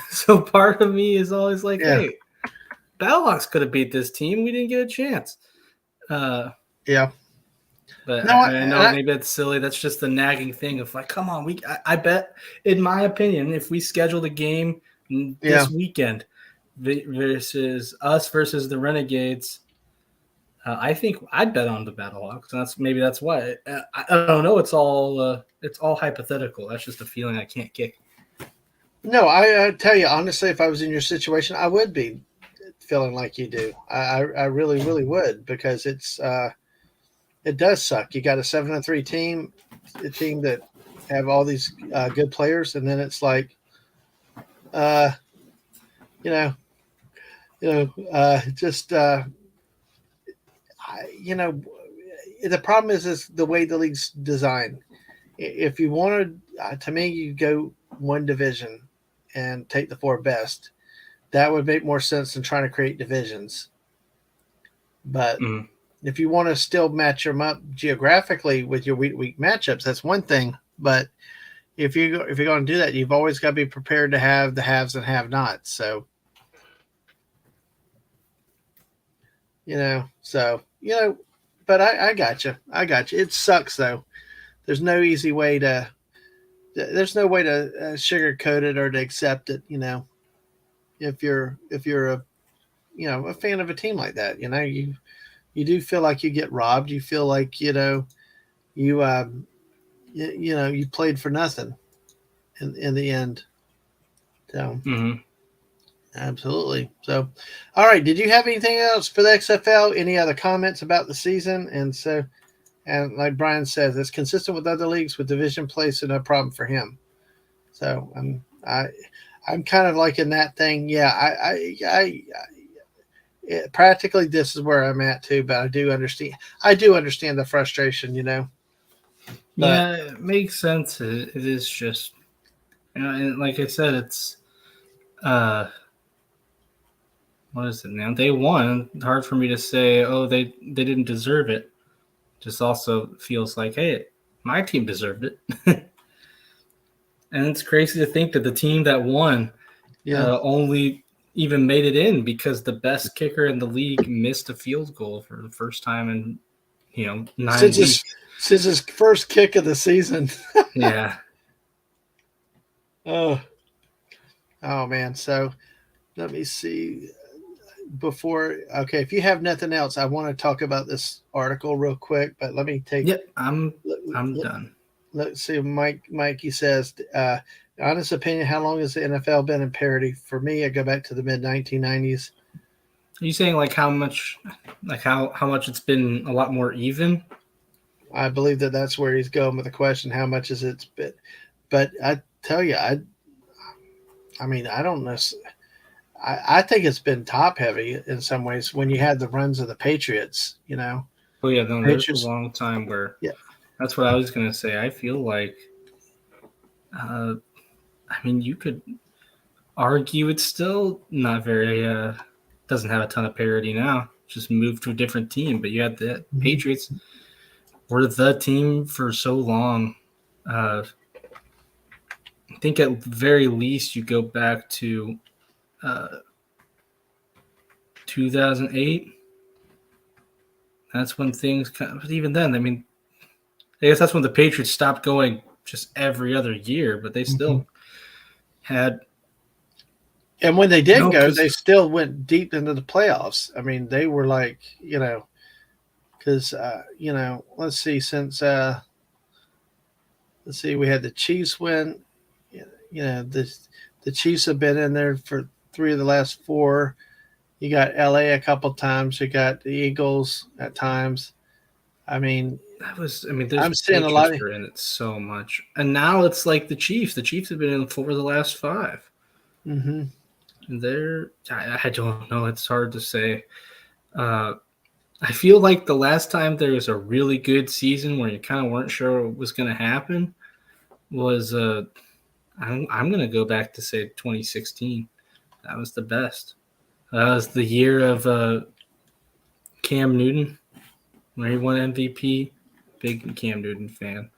So part of me is always like, Yeah. hey, Battlehawks could have beat this team. We didn't get a chance. Yeah. But No, I know maybe that's silly. That's just the nagging thing of like, come on, I bet, in my opinion, if we scheduled a game this weekend versus us versus the Renegades, I think I'd bet on the Battlehawks. And that's why. I don't know. It's all hypothetical. That's just a feeling I can't kick. No, I tell you honestly, if I was in your situation, I would be feeling like you do. I really, really would, because it does suck. You got a 7-3 team, a team that have all these good players, and then it's like, just the problem is the way the league's designed. If you wanted, to me, you go one division and take the 4 best. That would make more sense than trying to create divisions. But if you want to still match them up geographically with your week matchups, that's one thing. But if you're going to do that, you've always got to be prepared to have the haves and have-nots. So, but I got you. I got you. It sucks though. There's no easy way to. There's no way to sugarcoat it or to accept it. If you're a a fan of a team like that, you do feel like you get robbed. You feel like you you played for nothing in the end. So absolutely. So, all right. Did you have anything else for the XFL? Any other comments about the season? And like Brian says, it's consistent with other leagues with division play, so no problem for him. So I'm kind of like in that thing. Yeah, practically this is where I'm at too, but I do understand the frustration, But, yeah, it makes sense. It is just, and like I said, it's what is it now? They won. Hard for me to say, oh, they didn't deserve it. Just also feels like, hey, my team deserved it. And it's crazy to think that the team that won only even made it in because the best kicker in the league missed a field goal for the first time in 9 weeks. Since his first kick of the season. Yeah. Oh man. So let me see. If you have nothing else, I want to talk about this article real quick, but let me take. Yep, I'm done. Let's see. Mikey says, honest opinion, how long has the NFL been in parity? For me, I go back to the mid 1990s. Are you saying how much it's been a lot more even? I believe that's where he's going with the question. How much is it been? But I tell you, I mean, I don't know. I think it's been top heavy in some ways when you had the runs of the Patriots, Oh yeah, no, there's a long time where that's what I was gonna say. I feel like you could argue it's still not very doesn't have a ton of parity now. Just moved to a different team, but you had the Patriots were the team for so long. I think at very least you go back to 2008. That's when things but even then, I guess that's when the Patriots stopped going just every other year, but they still had. And when they did go, they still went deep into the playoffs. I mean, they were like, because, let's see, since let's see, we had the Chiefs win. You know, the Chiefs have been in there for 3 of the last 4. You got LA a couple times. You got the Eagles at times. I mean, There's I'm seeing a lot Patriots of. are in it so much, and now it's like the Chiefs. The Chiefs have been in 4 of the last 5. Mm-hmm. I don't know. It's hard to say. I feel like the last time there was a really good season where you kind of weren't sure what was going to happen was I'm going to go back to say 2016. That was the best. That was the year of Cam Newton, where he won MVP. Big Cam Newton fan.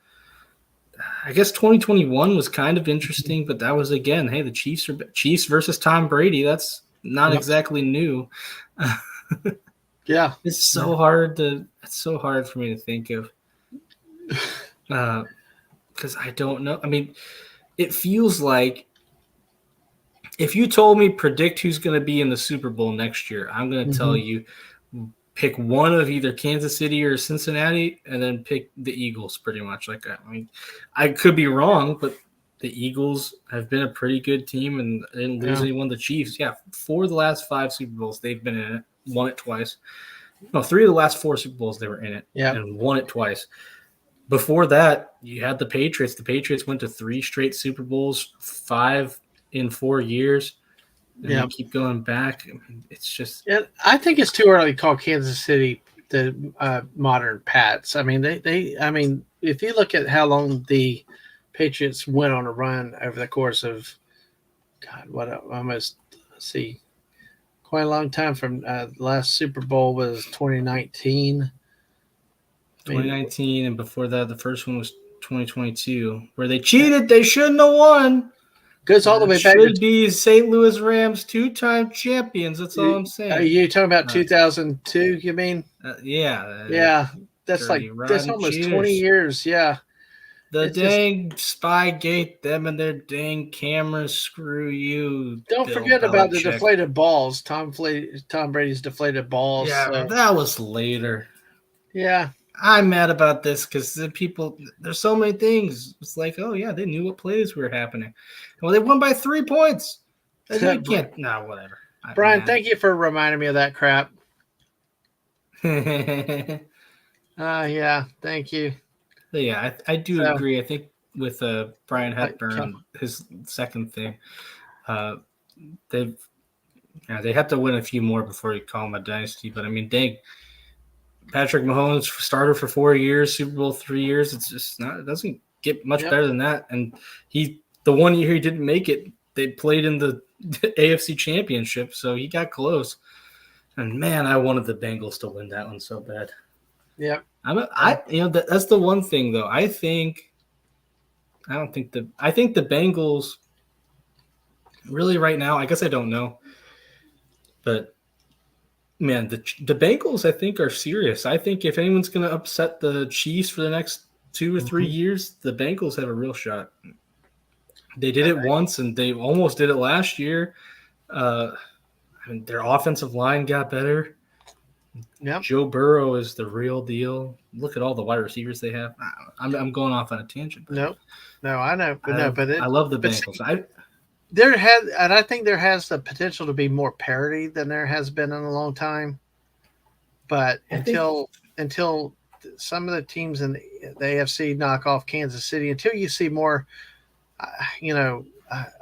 I guess 2021 was kind of interesting, but that was again, hey, the Chiefs versus Tom Brady. That's not Yep. exactly new. Yeah. It's so hard for me to think of. Because I don't know. I mean, it feels like if you told me predict who's going to be in the Super Bowl next year, I'm going to tell you pick one of either Kansas City or Cincinnati, and then pick the Eagles. Pretty much like that. I mean, I could be wrong, but the Eagles have been a pretty good team and didn't lose anyone. The Chiefs, 4 of the last 5 Super Bowls they've been in it, won it twice. No, 3 of the last 4 Super Bowls they were in it, and won it twice. Before that, you had the Patriots. The Patriots went to 3 straight Super Bowls, 5 in 4 years, and they keep going back. I mean, it's just. Yeah, I think it's too early to call Kansas City the modern Pats. I mean, I mean, if you look at how long the Patriots went on a run over the course of, God, let's see, quite a long time. From the last Super Bowl was 2019. 2019, and before that, the first one was 2022, where they cheated. They shouldn't have won. Goes all the way back. Should be St. Louis Rams 2-time champions. That's all I'm saying. Are you talking about 2002? You mean? Yeah. Yeah, that's almost 20 years. Yeah. The dang Spygate, them and their dang cameras. Screw you. Don't forget about the deflated balls. Tom Brady's deflated balls. Yeah, that was later. Yeah. I'm mad about this because there's so many things. It's like, oh, yeah, they knew what plays were happening. Well, they won by 3 points. They can't. No, whatever. Brian, thank you for reminding me of that crap. Yeah, thank you. But yeah, I do agree. I think with Brian Hepburn, his second thing, they have to win a few more before you call them a dynasty. But I mean, dang, Patrick Mahomes starter for 4 years, Super Bowl 3 years. It's just not. It doesn't get much better than that. And the 1 year he didn't make it, they played in the AFC Championship, so he got close. And man, I wanted the Bengals to win that one so bad. Yeah. That's the one thing though. I think the Bengals really right now, I guess I don't know. But man, the Bengals I think are serious. I think if anyone's going to upset the Chiefs for the next 2 or 3 years, the Bengals have a real shot. They did it once and they almost did it last year. Their offensive line got better. Yep. Joe Burrow is the real deal. Look at all the wide receivers they have. I'm going off on a tangent. No, I know, but I love the Bengals. I think there has the potential to be more parity than there has been in a long time. But until some of the teams in the AFC knock off Kansas City, until you see more,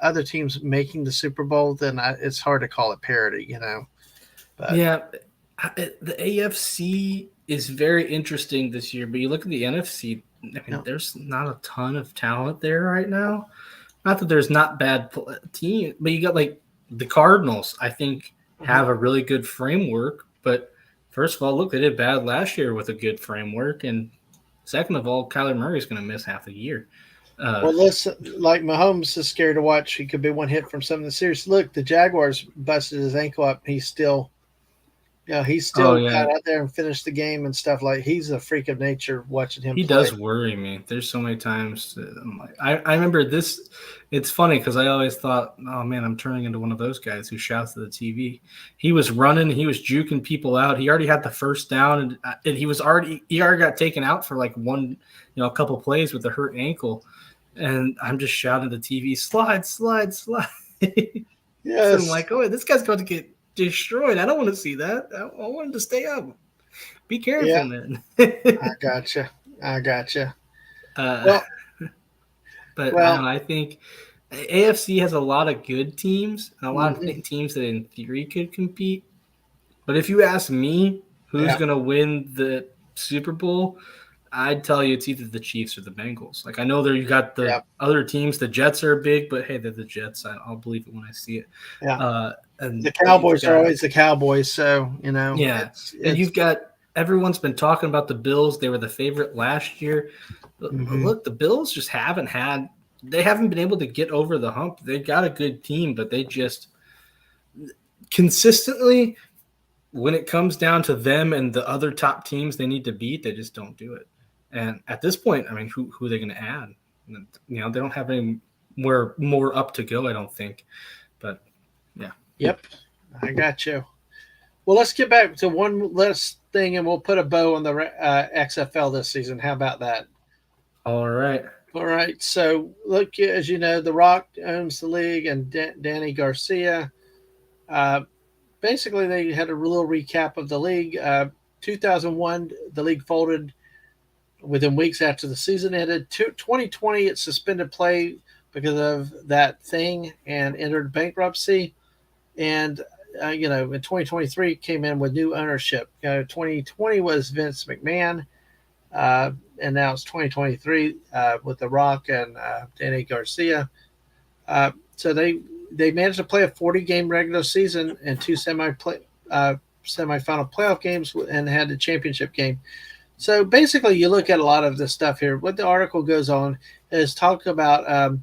other teams making the Super Bowl, then it's hard to call it parity. But yeah. The AFC is very interesting this year, but you look at the NFC, there's not a ton of talent there right now. Not that there's not bad team, but you got like the Cardinals, I think, have a really good framework. But first of all, look, they did bad last year with a good framework. And second of all, Kyler Murray's going to miss half the year. Well, listen, like Mahomes is scary to watch. He could be one hit from some of the series. Look, the Jaguars busted his ankle up. He's still He Oh still yeah, got out there and finished the game and stuff. Like, he's a freak of nature watching him he play. does worry me. There's so many times that I'm like, I remember this. It's funny because I always thought, oh man, I'm turning into one of those guys who shouts to the TV. He was running, he was juking people out. He already had the first down, and he already got taken out for like one, a couple plays with a hurt ankle, and I'm just shouting at the TV, slide, slide, slide. So I'm Yes. like, oh, this guy's going to get destroyed. I don't want to see that. I want him to stay up. Be Yeah. careful, man. I gotcha. I gotcha. uh, Well, but I don't well, know. I think AFC has a lot of good teams and a lot of mhm, teams that in theory could compete. But if you ask me who's yeah, going to win the Super Bowl, I'd tell you it's either the Chiefs or the Bengals. Like I know there you got the yeah, other teams. The Jets are big, but hey, they're the Jets. I'll believe it when I see it. yeah. Uh, The but you've Cowboys are got always the Cowboys, so yeah, and it's you've got everyone's been talking about the Bills. They were the favorite last year. But mhm. look, the Bills just they haven't been able to get over the hump. They got a good team, but they just consistently when it comes down to them and the other top teams they need to beat, they just don't do it. And at this point, I mean, who are they going to add? They don't have any more up to go, I don't think. But yeah. Yep, I got you. Well, let's get back to one last thing, and we'll put a bow on the XFL this season. How about that? All right. All right. So, look, as you know, The Rock owns the league, and Danny Garcia. Uh, Basically, they had a little recap of the league. 2001, the league folded within weeks after the season ended. 2020, it suspended play because of that thing and entered bankruptcy. And in 2023, came in with new ownership. 2020 was Vince McMahon, and now it's 2023 with The Rock and Danny Garcia. So they managed to play a 40-game regular season and two semifinal playoff games and had the championship game. So basically, you look at a lot of this stuff here. What the article goes on is talk about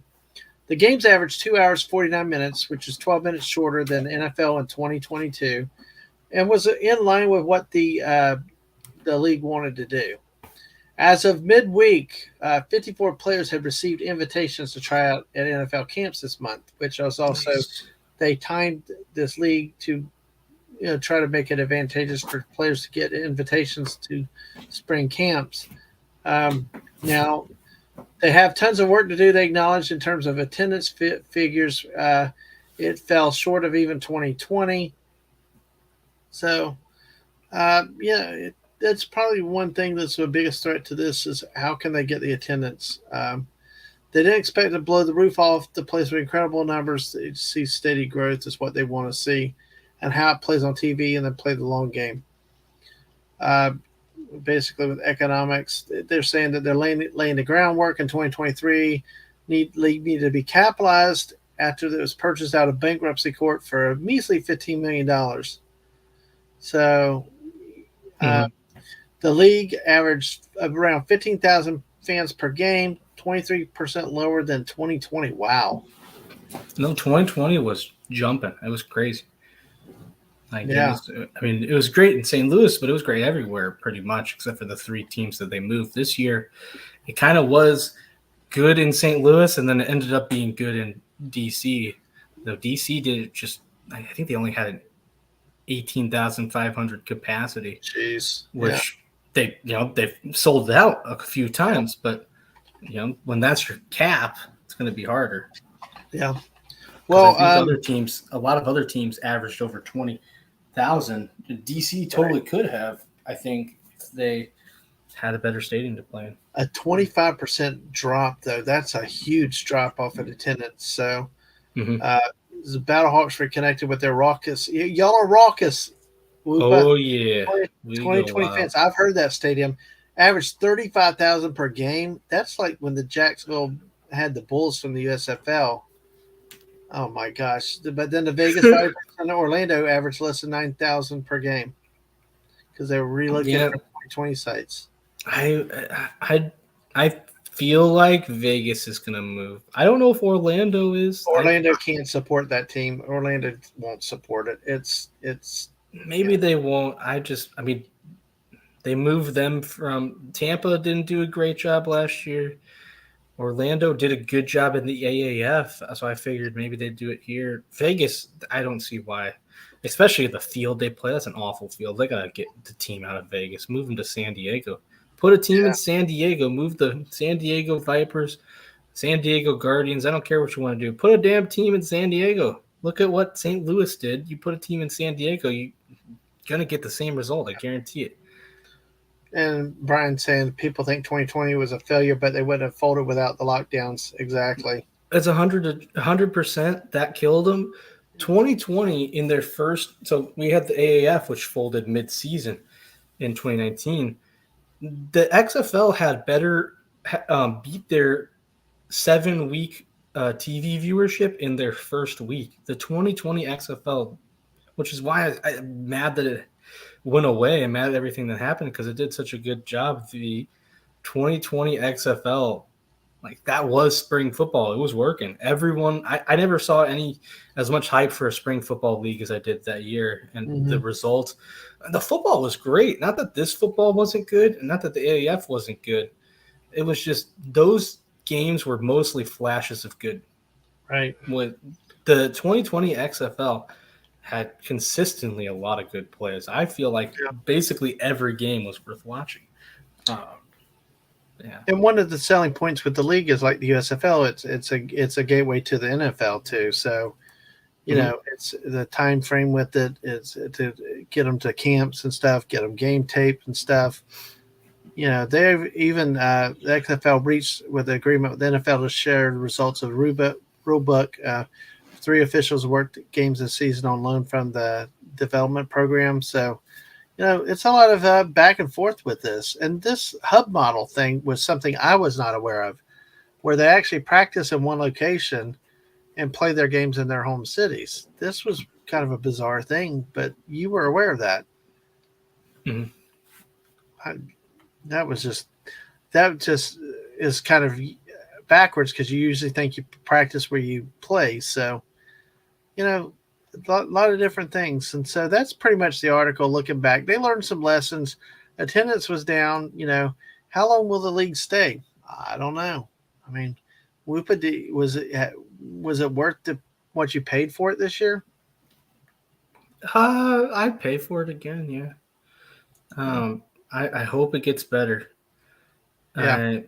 the games average 2 hours 49 minutes, which is 12 minutes shorter than NFL in 2022, and was in line with what the league wanted to do. As of midweek, 54 players had received invitations to try out at NFL camps this month, which was also Nice. they timed this league to try to make it advantageous for players to get invitations to spring camps. Now they have tons of work to do. They acknowledge in terms of attendance figures, it fell short of even 2020. So that's probably one thing that's the biggest threat to this is how can they get the attendance. They didn't expect to blow the roof off the place with incredible numbers. They see steady growth is what they want to see, and how it plays on TV and then play the long game. Uh, Basically, with economics, they're saying that they're laying the groundwork in 2023. League needed to be capitalized after it was purchased out of bankruptcy court for a measly $15 million. So uh, Mhm. the league averaged around 15,000 fans per game, 23% lower than 2020. Wow. No, 2020 was jumping. It was crazy. Like it Yeah. was, I mean, it was great in St. Louis, but it was great everywhere pretty much, except for the three teams that they moved. This year, it kind of was good in St. Louis, and then it ended up being good in DC. Though DC did it just, I think they only had an 18,500 capacity, Jeez. Yeah. which they've sold out a few Yeah. times, but when that's your cap, it's going to be harder. Yeah. Because I Well, think a lot of other teams averaged over 20,000. DC right. totally could have, I think, if they had a better stadium to play in. A 25% drop, though. That's a huge drop off in attendance. So, Mm-hmm. uh, the Battlehawks were connected with their raucous. Y'all are raucous. We've got Oh yeah, 20, we go 2020 wild. fans. I've heard that stadium averaged 35,000 per game. That's like when the Jacksonville had the Bulls from the USFL. Oh my gosh! But then the Vegas Vipers and Orlando averaged less than 9,000 per game because they were relocated Yeah, from 2020 sites. I feel like Vegas is gonna move. I don't know if Orlando is. Orlando can't support that team. Orlando won't support it. It's maybe they won't. I mean, they moved them from Tampa. Didn't do a great job last year. Orlando did a good job in the AAF, so I figured maybe they'd do it here. Vegas, I don't see why, especially the field they play. That's an awful field. They gotta get the team out of Vegas, move them to San Diego, put a team in San Diego, move the San Diego Vipers, San Diego Guardians. I don't care what you want to do. Put a damn team in San Diego. Look at what St. Louis did. You put a team in San Diego, you're gonna get the same result. I guarantee it. And Brian saying people think 2020 was a failure, but they wouldn't have folded without the lockdowns. Exactly. It's 100% that killed them. 2020 in their first, so we had the AAF which folded mid-season in 2019. The XFL had better beat their 7-week TV viewership in their first week. The 2020 XFL, which is why I'm mad that it went away and mad at everything that happened because it did such a good job. The 2020 XFL, like that was spring football. It was working. Everyone, I never saw any as much hype for a spring football league as I did that year. And the results, the football was great. Not that this football wasn't good, and not that the AAF wasn't good. It was just those games were mostly flashes of good. Right. With the 2020 XFL had consistently a lot of good players. I feel like basically every game was worth watching. Yeah. And one of the selling points with the league is like the USFL. It's a gateway to the NFL too. So, you know, it's the time frame with it is to get them to camps and stuff, get them game tape and stuff. You know, they've even the XFL reached with the agreement with the NFL to share the results of the rule book. 3 officials worked games this season on loan from the development program. So, you know, it's a lot of back and forth with this. And this hub model thing was something I was not aware of, where they actually practice in one location and play their games in their home cities. This was kind of a bizarre thing, but you were aware of that. That just is kind of backwards because you usually think you practice where you play. So, you know, a lot of different things. And so that's pretty much the article looking back. They learned some lessons. Attendance was down. You know, how long will the league stay? I don't know. I mean, was it worth what you paid for it this year? I'd pay for it again, yeah. I hope it gets better. Yeah.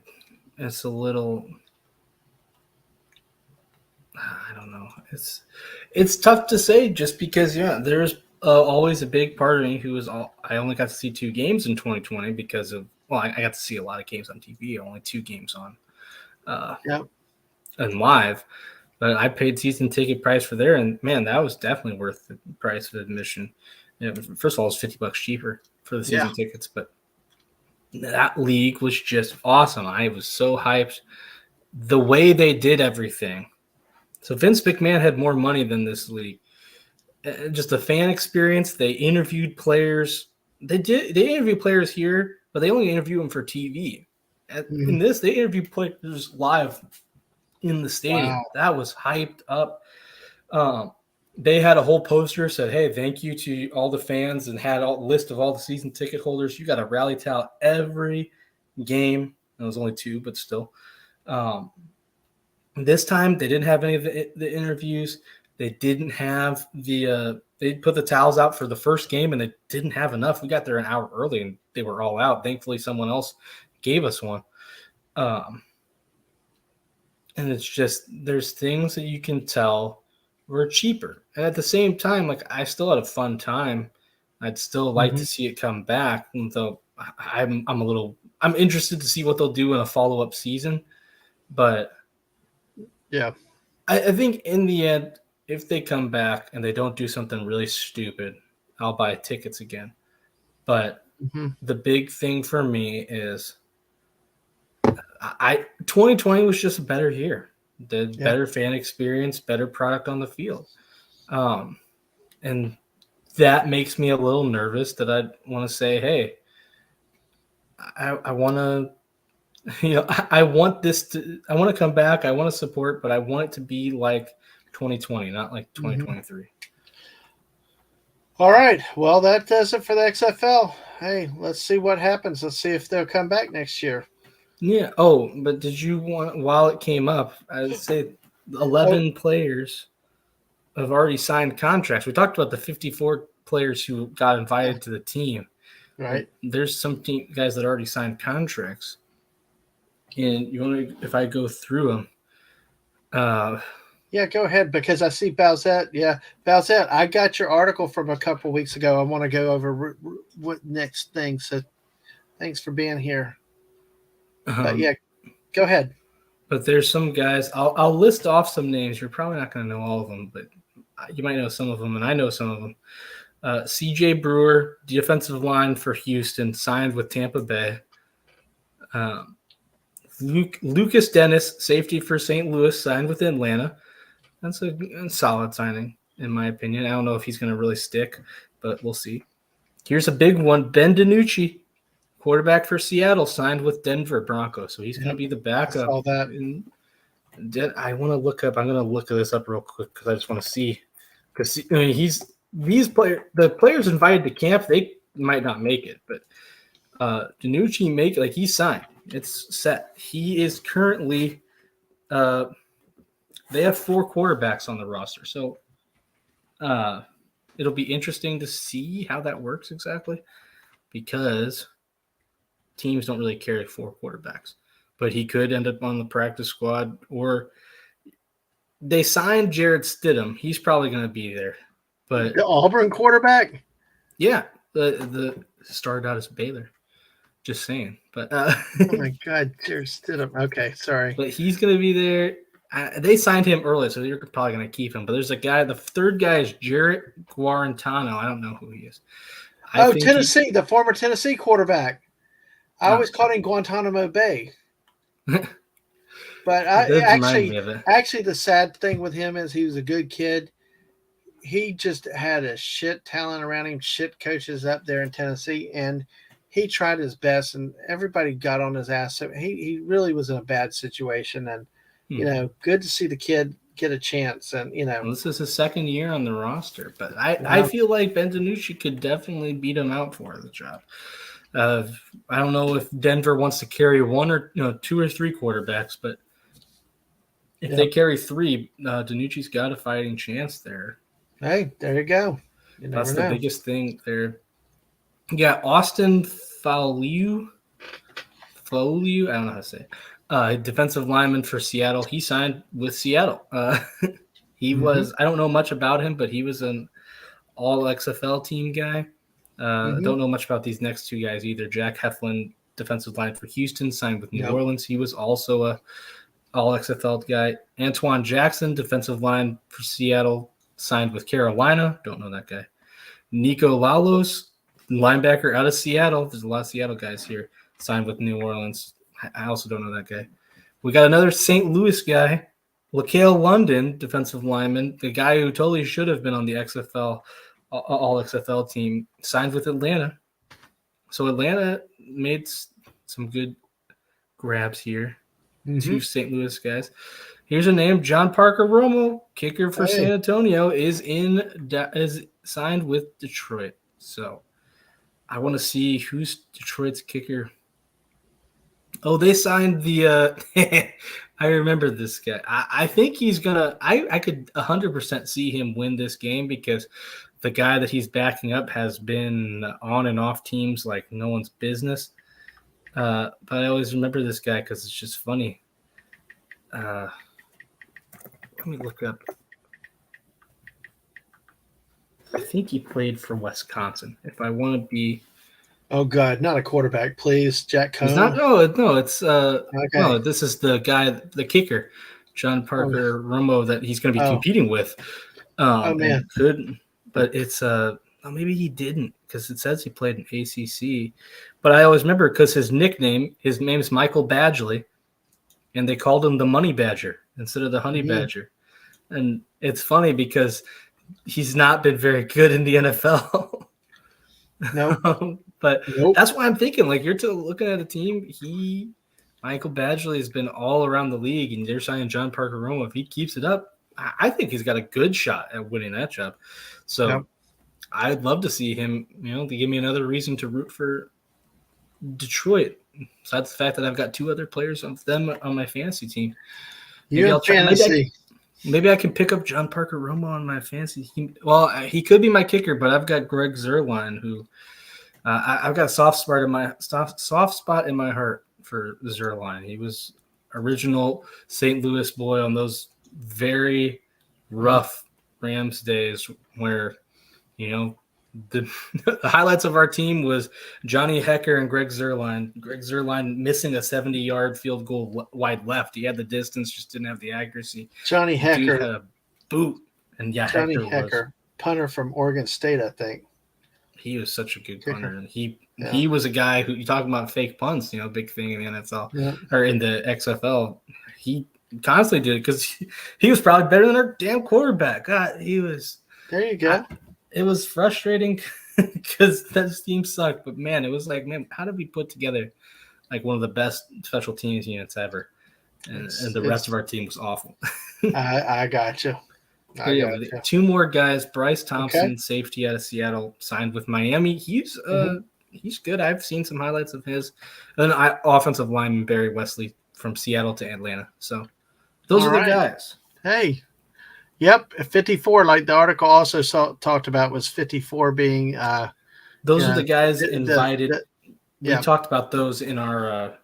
It's a little, I don't know. It's tough to say just because, there's always a big part of me who is I only got to see 2 games in 2020 because of, well, I got to see a lot of games on TV, only 2 games on and live. But I paid season ticket price for there, and man, that was definitely worth the price of admission. First of all, it was $50 cheaper for the season tickets, but that league was just awesome. I was so hyped. The way they did everything. So Vince McMahon had more money than this league. Just the fan experience. They interviewed players. They interview players here, but they only interview them for TV. In this, they interview players live in the stadium. Wow. That was hyped up. They had a whole poster said, "Hey, thank you to all the fans," and had a list of all the season ticket holders. You got a rally towel every game. It was only 2, but still. This time they didn't have any of the interviews. They didn't have they put the towels out for the first game, and they didn't have enough. We got there an hour early, and they were all out. Thankfully, someone else gave us one. And it's just there's things that you can tell were cheaper, and at the same time, like I still had a fun time. I'd still like to see it come back, and so I'm interested to see what they'll do in a follow-up season. But yeah, I think in the end, if they come back and they don't do something really stupid, I'll buy tickets again. But the big thing for me is 2020 was just a better year. The better fan experience, better product on the field. And that makes me a little nervous that I want to say, hey, I want to, I want to come back. I want to support, but I want it to be like 2020, not like 2023. All right. Well, that does it for the XFL. Hey, let's see what happens. Let's see if they'll come back next year. Yeah. Oh, but did you want, while it came up, I'd say Oh, 11 players have already signed contracts. We talked about the 54 players who got yeah, invited to the team. Well, right. there's some guys that already signed contracts. And you want to, if I go through them, Yeah, go ahead because I see Bowsette. Yeah, Bowsette, I got your article from a couple weeks ago. I want to go over what next thing. So thanks for being here. But um, yeah, go ahead. but there's some guys. I'll list off some names. You're probably not going to know all of them, but you might know some of them, and I know some of them. C.J. Brewer, defensive line for Houston, signed with Tampa Bay. Um, Lucas Dennis, safety for St. Louis, signed with Atlanta. That's a solid signing, in my opinion. I don't know if he's going to really stick, but we'll see. Here's a big one. Ben DiNucci, quarterback for Seattle, signed with Denver Broncos. So he's going to Yep, be the I saw backup. that. And I want to look up. I'm going to look this up real quick because I just want to see. Because I mean, the players invited to camp. They might not make it, but DiNucci he's signed. It's set. He is currently. They have 4 quarterbacks on the roster, so it'll be interesting to see how that works exactly because teams don't really carry 4 quarterbacks. But he could end up on the practice squad, or they signed Jared Stidham. He's probably going to be there. But The Auburn quarterback. yeah, the started out as Baylor. Just saying, but Oh my God, Jared Stidham. Okay, sorry. but he's going to be there. They signed him early, so they're probably going to keep him. But there's a guy. The third guy is Jarrett Guarantano. I don't know who he is. I Oh, think he. Tennessee, the former Tennessee quarterback. I Oh, always called him Guantanamo Bay. it But does remind me of it. actually, the sad thing with him is he was a good kid. He just had a shit talent around him, shit coaches up there in Tennessee, and he tried his best, and everybody got on his ass. So he really was in a bad situation, and good to see the kid get a chance, and Well, this is his second year on the roster, but I yeah, feel like Ben DiNucci could definitely beat him out for the job. I don't know if Denver wants to carry 2 or 3 quarterbacks, but if they carry 3, DiNucci's got a fighting chance there. hey, there you go. You never That's the know. biggest thing there. Yeah, Austin Fauliu, I don't know how to say it. Defensive lineman for Seattle. He signed with Seattle. He was, I don't know much about him, but he was an all XFL team guy. I don't know much about these next 2 guys either. Jack Heflin, defensive line for Houston, signed with New Orleans. He was also a all XFL guy. Antoine Jackson, defensive line for Seattle, signed with Carolina. Don't know that guy. Nico Lalos, linebacker out of Seattle. There's a lot of Seattle guys here, signed with New Orleans. I also don't know that guy. We got another St. Louis guy, LaCale London, defensive lineman, the guy who totally should have been on the XFL, all XFL team, signed with Atlanta. So Atlanta made some good grabs here. 2 St. Louis guys. Here's a name: John Parker Romo, kicker for San Antonio, is signed with Detroit. So I want to see who's Detroit's kicker. Oh, they signed the. I remember this guy. I think he's gonna. I could 100% see him win this game because the guy that he's backing up has been on and off teams like no one's business. But I always remember this guy because it's just funny. Let me look up. I think he played for Wisconsin. If I want to be, Oh God, not a quarterback, please, Jack Cohn. he's not. No, it's no. This is the guy, the kicker, John Parker Romo, that he's going to be competing with. Man, but it's maybe he didn't because it says he played in ACC. But I always remember because his name is Michael Badgley, and they called him the Money Badger instead of the Honey Badger. And it's funny because he's not been very good in the NFL. No, but that's why I'm thinking, like, you're looking at a team. Michael Badgley has been all around the league, and they're signing John Parker Romo. If he keeps it up, I think he's got a good shot at winning that job. So I'd love to see him, to give me another reason to root for Detroit. Besides the fact that I've got 2 other players of them on my fantasy team. You in fantasy. Maybe I can pick up John Parker Romo on my fantasy team. Well, he could be my kicker, but I've got Greg Zuerlein, who I've got a soft spot in my heart for Zuerlein. He was original St. Louis boy on those very rough Rams days where, the highlights of our team was Johnny Hecker and Greg Zuerlein. Greg Zuerlein missing a 70-yard field goal wide left. He had the distance, just didn't have the accuracy. Johnny Hecker. Dude had a boot. And Johnny Hecker, punter from Oregon State, I think. He was such a good punter. And he was a guy who, you talking about fake punts, big thing in the NFL or in the XFL. He constantly did it because he was probably better than our damn quarterback. God, he was. There you go. It was frustrating because that team sucked, but man, it was like, man, how did we put together like one of the best special teams units ever? And the rest of our team was awful. I got you. 2 more guys. Bryce Thompson, safety out of Seattle, signed with Miami. He's good. I've seen some highlights of his. And then offensive lineman Barry Wesley from Seattle to Atlanta. So those are the guys. Hey. Yep, 54, like the article also talked about, was 54 being those are the guys invited. We talked about those in our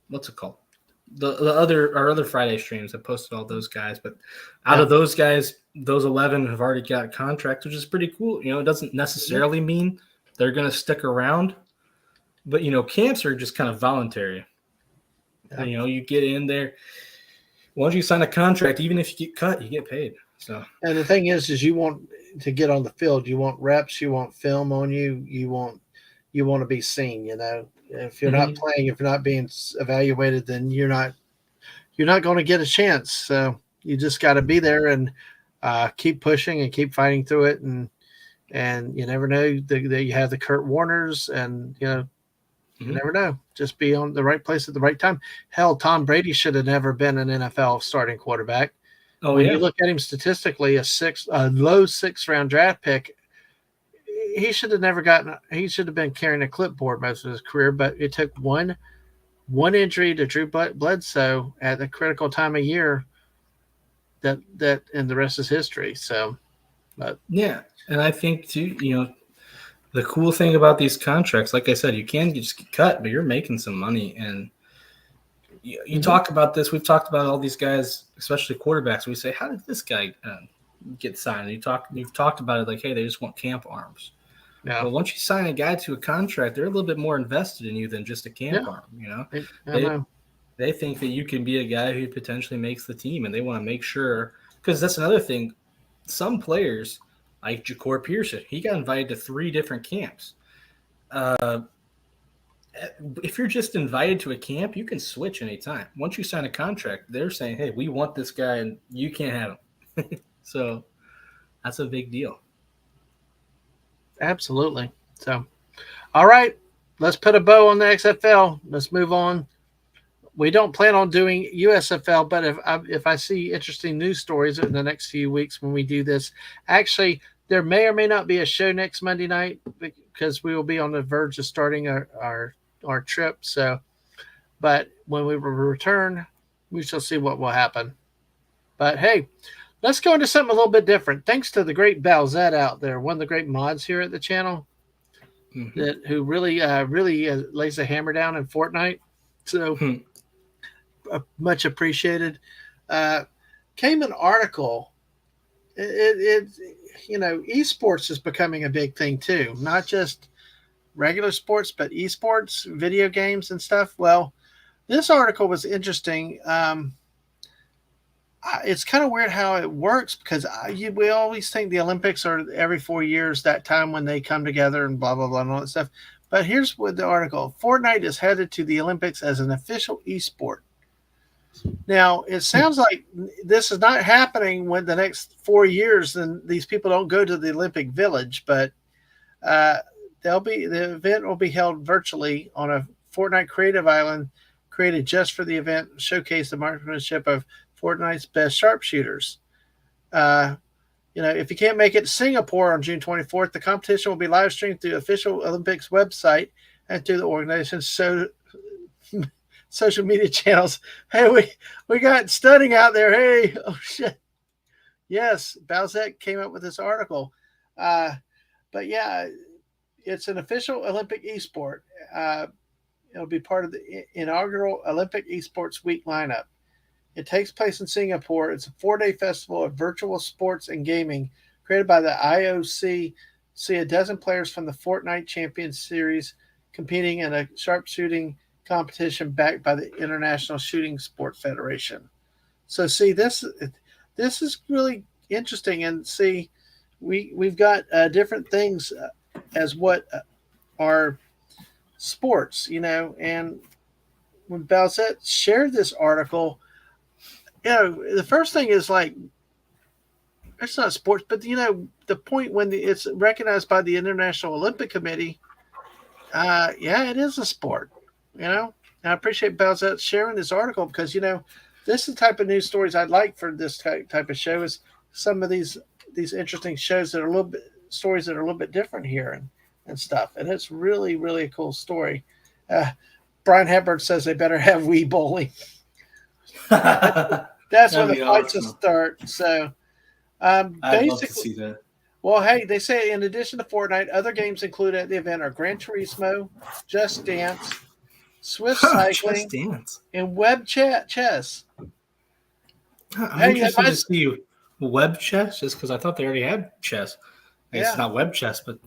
what's it called? Our other Friday streams. I posted all those guys, but out of those guys, those 11 have already got contracts, which is pretty cool. It doesn't necessarily mean they're going to stick around, but camps are just kind of voluntary. And, you get in there. Once you sign a contract, even if you get cut, you get paid. So, and the thing is you want to get on the field. You want reps. You want film on you. You want to be seen. If you're not playing, if you're not being evaluated, then you're not going to get a chance. So you just got to be there and keep pushing and keep fighting through it. And you never know that you have the Kurt Warners, and you never know. Just be on the right place at the right time. Hell, Tom Brady should have never been an NFL starting quarterback. When you look at him statistically, a low 6th round draft pick, he should have never he should have been carrying a clipboard most of his career, but it took one injury to Drew Bledsoe at the critical time of year that and the rest is history. So, and I think too, the cool thing about these contracts, like I said, you can just get cut, but you're making some money. And you talk about this. We've talked about all these guys, especially quarterbacks. We say, how did this guy get signed? You've talked about it like, hey, they just want camp arms. Yeah. But once you sign a guy to a contract, they're a little bit more invested in you than just a camp arm. They think that you can be a guy who potentially makes the team, and they want to make sure, because that's another thing. Some players, like Ja'Cory Pearson, he got invited to 3 different camps. If you're just invited to a camp, you can switch anytime. Once you sign a contract, they're saying, hey, we want this guy, and you can't have him. So that's a big deal. Absolutely. So, all right, let's put a bow on the XFL. Let's move on. We don't plan on doing USFL, but if I see interesting news stories in the next few weeks when we do this, actually, there may or may not be a show next Monday night because we will be on the verge of starting our trip. So, but when we return, we shall see what will happen. But hey, let's go into something a little bit different. Thanks to the great Balzette out there, one of the great mods here at the channel, who really lays the hammer down in Fortnite. So much appreciated. Came an article. Esports is becoming a big thing too. Not just regular sports, but esports, video games and stuff. Well, this article was interesting. It's kind of weird how it works because we always think the Olympics are every 4 years, that time when they come together and blah, blah, blah, and all that stuff. But here's what the article. Fortnite is headed to the Olympics as an official esport. Now, it sounds like this is not happening when the next 4 years, and these people don't go to the Olympic Village, but the event will be held virtually on a Fortnite creative island created just for the event, showcase the marksmanship of Fortnite's best sharpshooters. if you can't make it to Singapore on June 24th, the competition will be live streamed through the official Olympics website and through the organization's social media channels. Hey, we got stunning out there. Hey, oh shit. Yes, Balzette came up with this article. But yeah, it's an official Olympic esport. It'll be part of the inaugural Olympic Esports Week lineup. It takes place in Singapore. It's a 4-day festival of virtual sports and gaming created by the IOC. See a dozen players from the Fortnite Champions Series competing in a sharpshooting competition backed by the International Shooting Sport Federation. So see, this is really interesting, and see, we've got different things as what are sports, and when Balzette shared this article, the first thing is like, it's not sports, but the point when it's recognized by the International Olympic Committee, yeah, it is a sport, and I appreciate Balzette sharing this article because, this is the type of news stories I'd like for this type of show, is some of these interesting shows that are stories that are a little bit different here and stuff. And it's really, really a cool story. Brian Hepburn says they better have Wii bowling. That's when the fights will start. So I'd love to see that. Well, hey, they say in addition to Fortnite, other games included at the event are Gran Turismo, Just Dance, Swift Cycling, and web chess. I'm interested to see web chess, just because I thought they already had chess. It's not web chess, but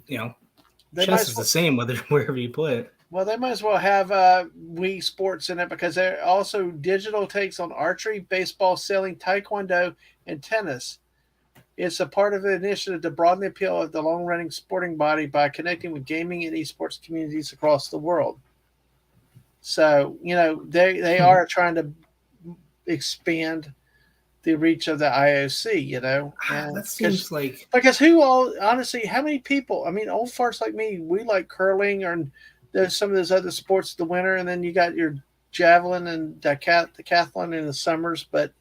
chess is the same wherever you play it. Well, they might as well have Wii Sports in it, because they're also digital takes on archery, baseball, sailing, taekwondo, and tennis. It's a part of an initiative to broaden the appeal of the long-running sporting body by connecting with gaming and esports communities across the world. So, they are trying to expand the reach of the IOC, And that seems like, because honestly, how many people? I mean, old farts like me, we like curling, or there's some of those other sports in the winter, and then you got your javelin and decathlon in the summers. But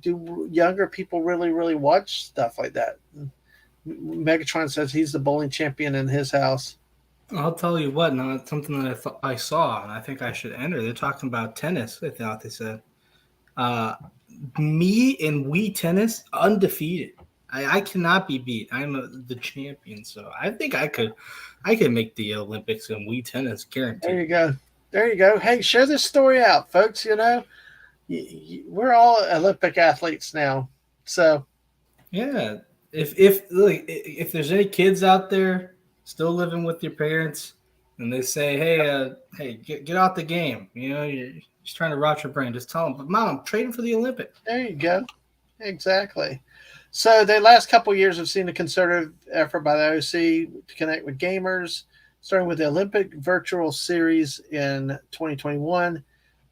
do younger people really, really watch stuff like that? Megatron says he's the bowling champion in his house. I'll tell you what. Now, it's something that I saw, and I think I should enter. They're talking about tennis. I thought they said. Me in Wii tennis, undefeated. I cannot be beat. I'm the champion, so I think I could make the Olympics in Wii tennis, guaranteed. There you go. Hey, share this story out, folks. We're all Olympic athletes now, so yeah. If there's any kids out there still living with your parents, and they say, hey, get out the game, you're just trying to rot your brain, just tell them, but Mom, I'm training for the Olympics. There you go. Exactly. So the last couple of years have seen a concerted effort by the IOC to connect with gamers, starting with the Olympic Virtual Series in 2021.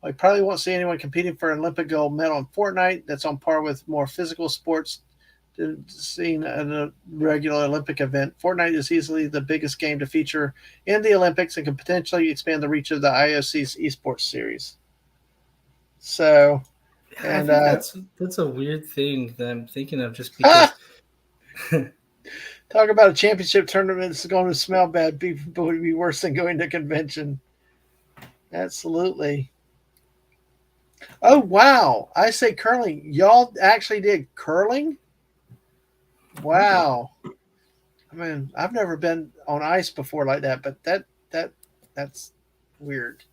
We probably won't see anyone competing for an Olympic gold medal in Fortnite. That's on par with more physical sports seen in a regular Olympic event. Fortnite is easily the biggest game to feature in the Olympics and can potentially expand the reach of the IOC's esports series. So, and that's a weird thing that I'm thinking of, just because. Talk about a championship tournament that's going to smell bad. People would be worse than going to a convention. Absolutely. Oh, wow. I say curling. Y'all actually did curling? Wow. I mean, I've never been on ice before like that, but that's weird.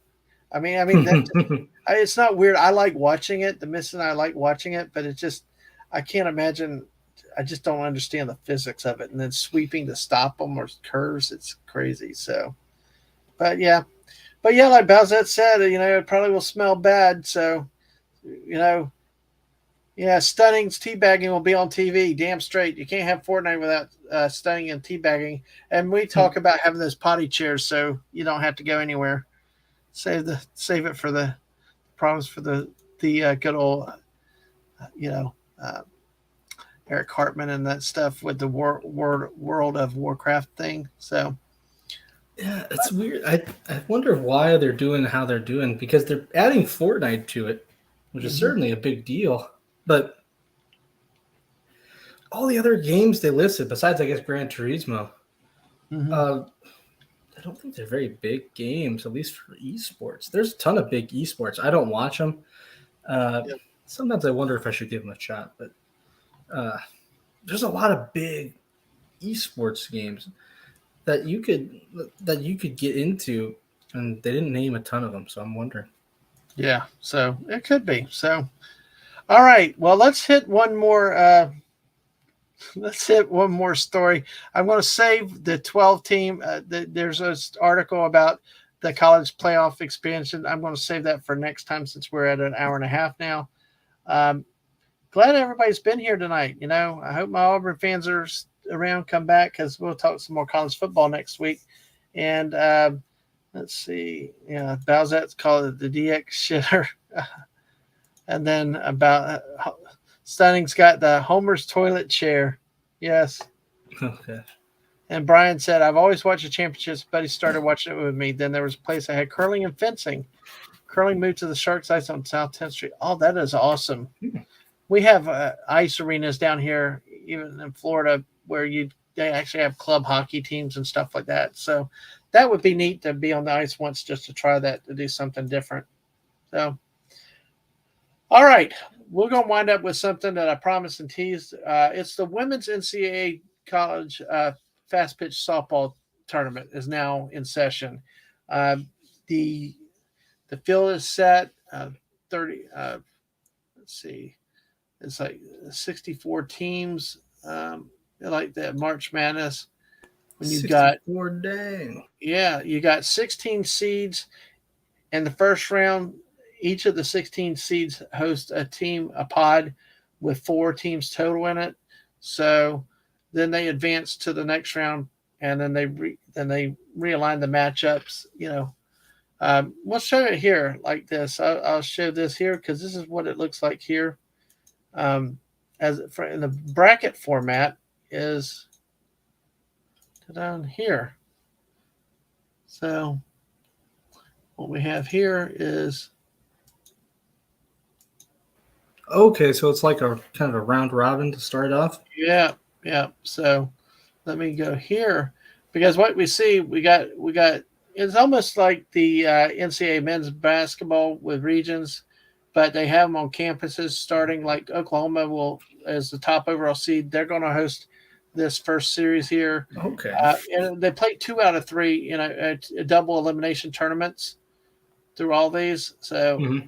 I mean, it's not weird. I like watching it. The Miss and I like watching it, but it just, I can't imagine. I just don't understand the physics of it. And then sweeping to stop them or curves, it's crazy. So, but yeah, like Balzette said, it probably will smell bad. So, yeah, Stunning's teabagging will be on TV. Damn straight. You can't have Fortnite without Stunning and teabagging. And we talk about having those potty chairs so you don't have to go anywhere. Save it for the problems for the good old, Eric Hartman and that stuff with the World of Warcraft thing. So, yeah, it's weird. I wonder why they're doing how they're doing, because they're adding Fortnite to it, which is certainly a big deal. But all the other games they listed, besides I guess Gran Turismo, Mm-hmm. I don't think they're very big games, at least for esports. There's a ton of big esports. I don't watch them. Yep. Sometimes I wonder if I should give them a shot, but uh, there's a lot of big esports games that you could get into, and they didn't name a ton of them. So I'm wondering. Yeah, so it could be. So, all right. Well, let's hit one more. Let's hit one more story. I'm going to save the 12 team. There's an article about the college playoff expansion. I'm going to save that for next time since we're at an hour and a half now. Um, Glad everybody's been here tonight. I hope my Auburn fans are around, come back because we'll talk some more college football next week. And let's see. Yeah, Bowset's called it the DX shitter. And then about Stunning's got the Homer's toilet chair. Yes. Okay. And Brian said, I've always watched the championships, but he started watching it with me. Then there was a place I had curling and fencing. Curling moved to the Sharks Ice on South 10th Street. Oh, that is awesome. We have ice arenas down here, even in Florida, where they actually have club hockey teams and stuff like that. So that would be neat to be on the ice once just to try that, to do something different. So, all right, we're going to wind up with something that I promised and teased. It's the women's NCAA college fast pitch softball tournament is now in session. The field is set. 30. Let's see. It's like 64 teams, like that March Madness. When you got dang. Yeah, you got 16 seeds in the first round. Each of the 16 seeds host a pod with 4 teams total in it. So then they advance to the next round, and then they realign the matchups. We'll show it here like this. I'll show this here because this is what it looks like here. As for in the bracket format is down here. So what we have here is okay. So it's like a kind of a round robin to start off. yeah. So let me go here because what we see we got it's almost like the NCAA men's basketball with regions, but they have them on campuses starting like Oklahoma will as the top overall seed. They're going to host this first series here. Okay. And they play 2 out of 3 a double elimination tournaments through all these. So,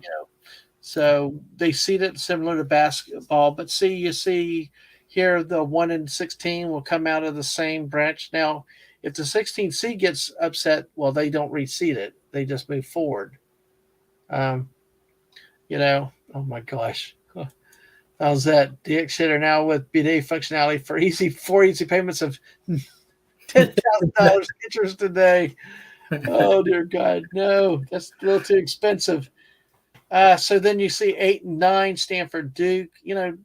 so they seed it similar to basketball, but you see here the 1 and 16 will come out of the same branch. Now, if the 16 seed gets upset, well, they don't reseed it. They just move forward. Oh my gosh. How's that? DX Shitter now with bidet functionality for 4 easy payments of $10,000 interest today. Oh, dear God. No, that's a little too expensive. So then you see 8 and 9, Stanford, Duke,